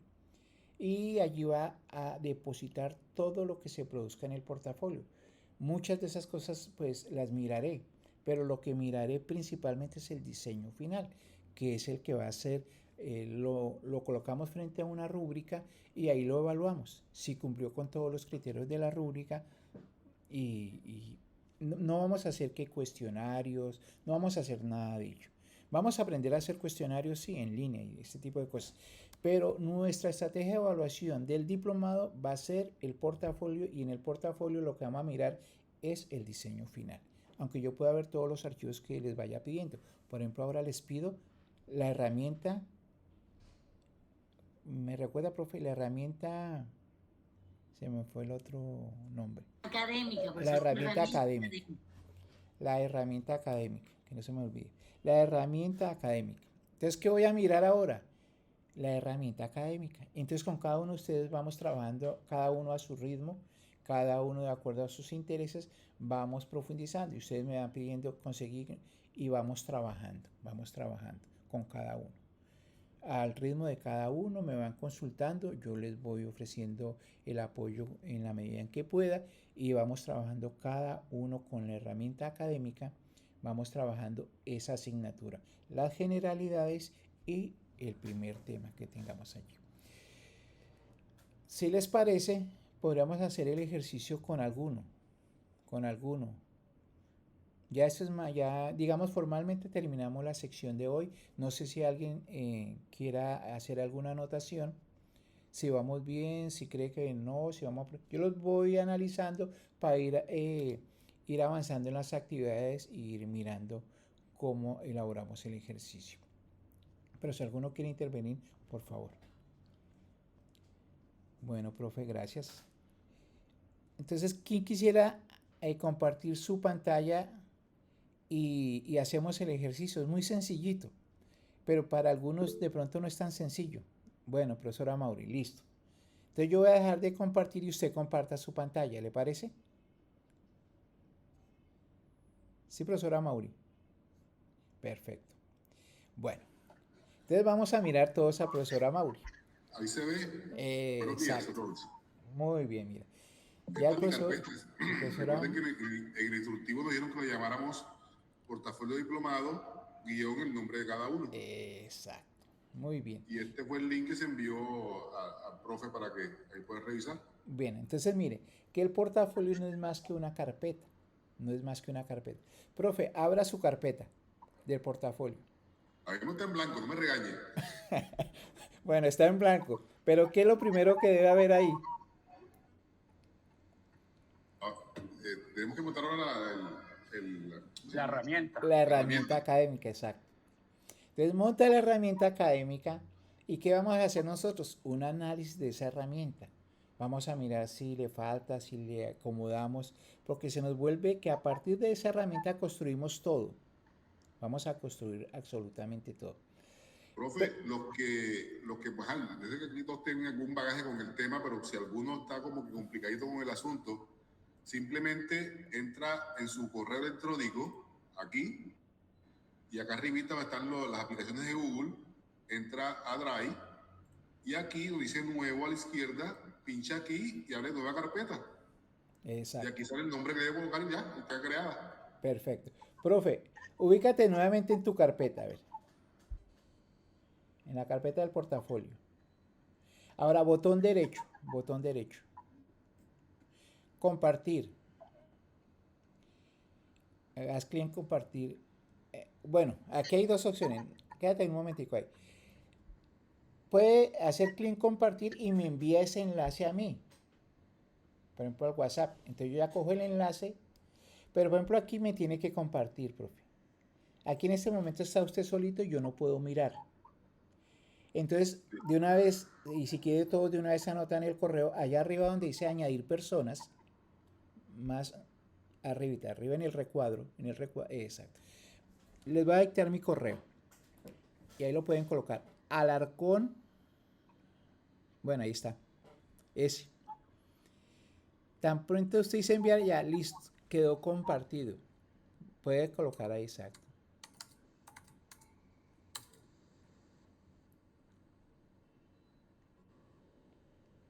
S1: Y allí va a depositar todo lo que se produzca en el portafolio. Muchas de esas cosas pues las miraré, pero lo que miraré principalmente es el diseño final, que es el que va a ser, lo colocamos frente a una rúbrica y ahí lo evaluamos, si cumplió con todos los criterios de la rúbrica y no vamos a hacer que cuestionarios, no vamos a hacer nada de ello. Vamos a aprender a hacer cuestionarios, sí, en línea y este tipo de cosas. Pero nuestra estrategia de evaluación del diplomado va a ser el portafolio, y en el portafolio lo que vamos a mirar es el diseño final. Aunque yo pueda ver todos los archivos que les vaya pidiendo. Por ejemplo, ahora les pido la herramienta, me recuerda, profe, la herramienta, se me fue el otro nombre.
S5: Académica,
S1: La herramienta académica. La herramienta académica, que no se me olvide. La herramienta académica. Entonces, ¿qué voy a mirar ahora? La herramienta académica. Entonces, con cada uno de ustedes vamos trabajando, cada uno a su ritmo, cada uno de acuerdo a sus intereses, vamos profundizando y ustedes me van pidiendo conseguir y vamos trabajando con cada uno. Al ritmo de cada uno me van consultando, yo les voy ofreciendo el apoyo en la medida en que pueda y vamos trabajando cada uno con la herramienta académica, vamos trabajando esa asignatura, las generalidades y el primer tema que tengamos allí. Si les parece, podríamos hacer el ejercicio con alguno. Ya eso es más, ya digamos formalmente terminamos la sección de hoy. No sé si alguien quiera hacer alguna anotación, si vamos bien, si cree que no, si vamos a... Yo los voy analizando para ir avanzando en las actividades e ir mirando cómo elaboramos el ejercicio. Pero si alguno quiere intervenir, por favor. Bueno, profe, gracias. Entonces, ¿quién quisiera compartir su pantalla y hacemos el ejercicio? Es muy sencillito, pero para algunos de pronto no es tan sencillo. Bueno, profesora Mauri, listo. Entonces yo voy a dejar de compartir y usted comparta su pantalla, ¿le parece? Sí, profesora Mauri. Perfecto. Bueno, entonces vamos a mirar todos a profesora Mauri.
S6: Ahí se ve. Buenos días a todos.
S1: Muy bien, mira.
S6: Ya el profesor, recuerden que en el instructivo nos dijeron que lo llamáramos portafolio diplomado, guión el nombre de cada uno.
S1: Exacto. Muy bien.
S6: Y este fue el link que se envió al profe para que ahí pueda revisar.
S1: Bien, entonces mire, que el portafolio no es más que una carpeta. No es más que una carpeta. Profe, abra su carpeta del portafolio.
S6: Ahí no está en blanco, no me regañe.
S1: Bueno, está en blanco. Pero ¿qué es lo primero que debe haber ahí?
S6: Tenemos que montar ahora
S2: la herramienta.
S1: La herramienta académica, exacto. Entonces monta la herramienta académica y ¿qué vamos a hacer nosotros? Un análisis de esa herramienta. Vamos a mirar si le falta, si le acomodamos, porque se nos vuelve que a partir de esa herramienta construimos todo. Vamos a construir absolutamente todo.
S6: Profe, los que pues, desde que aquí todos tienen algún bagaje con el tema, pero si alguno está como que complicadito con el asunto, simplemente entra en su correo electrónico, aquí, y acá arribita están las aplicaciones de Google, entra a Drive, y aquí donde dice nuevo a la izquierda, pincha aquí y abre nueva carpeta.
S1: Exacto.
S6: Y aquí sale el nombre que debe colocar y ya, está creada.
S1: Perfecto. Profe, ubícate nuevamente en tu carpeta, a ver. En la carpeta del portafolio. Ahora, botón derecho. Compartir. Haz clic en compartir. Bueno, aquí hay dos opciones. Quédate un momentico ahí. Puede hacer clic en compartir y me envía ese enlace a mí. Por ejemplo, al WhatsApp. Entonces yo ya cojo el enlace. Pero por ejemplo aquí me tiene que compartir, profe. Aquí en este momento está usted solito y yo no puedo mirar. Entonces, de una vez, y si quiere todos de una vez anotan el correo, allá arriba donde dice añadir personas, más arriba en el recuadro, exacto. Les voy a dictar mi correo. Y ahí lo pueden colocar. Alarcón. Bueno, ahí está. Ese. Tan pronto usted dice enviar, ya listo. Quedó compartido. Puede colocar ahí, exacto.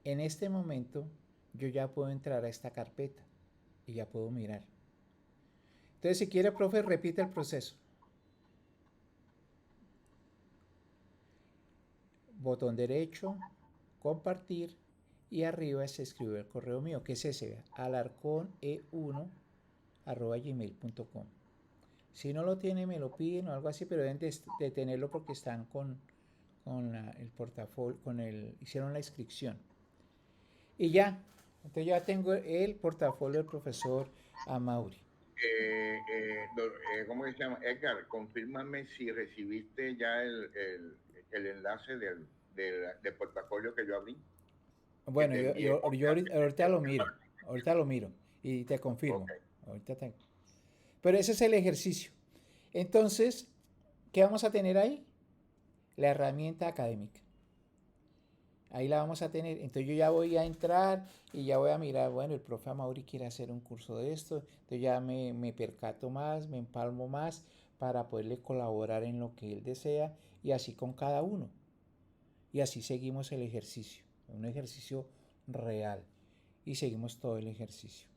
S1: En este momento yo ya puedo entrar a esta carpeta y ya puedo mirar. Entonces, si quiere, profe, repite el proceso. Botón derecho, compartir y arriba se escribe el correo mío, que es ese, alarcone1@gmail.com. Si no lo tiene, me lo piden o algo así, pero deben de tenerlo porque están el portafolio, hicieron la inscripción. Y ya, entonces ya tengo el portafolio del profesor Amaury.
S7: ¿Cómo se llama? Edgar, confírmame si recibiste ya el enlace del portafolio que yo abrí.
S1: Bueno, yo ahorita lo miro y te confirmo. Okay. Pero ese es el ejercicio. Entonces, ¿qué vamos a tener ahí? La herramienta académica. Ahí la vamos a tener. Entonces yo ya voy a entrar y ya voy a mirar, bueno, el profe Amaury quiere hacer un curso de esto. Entonces ya me percato más, me empalmo más para poderle colaborar en lo que él desea y así con cada uno. Y así seguimos el ejercicio, un ejercicio real. Y seguimos todo el ejercicio.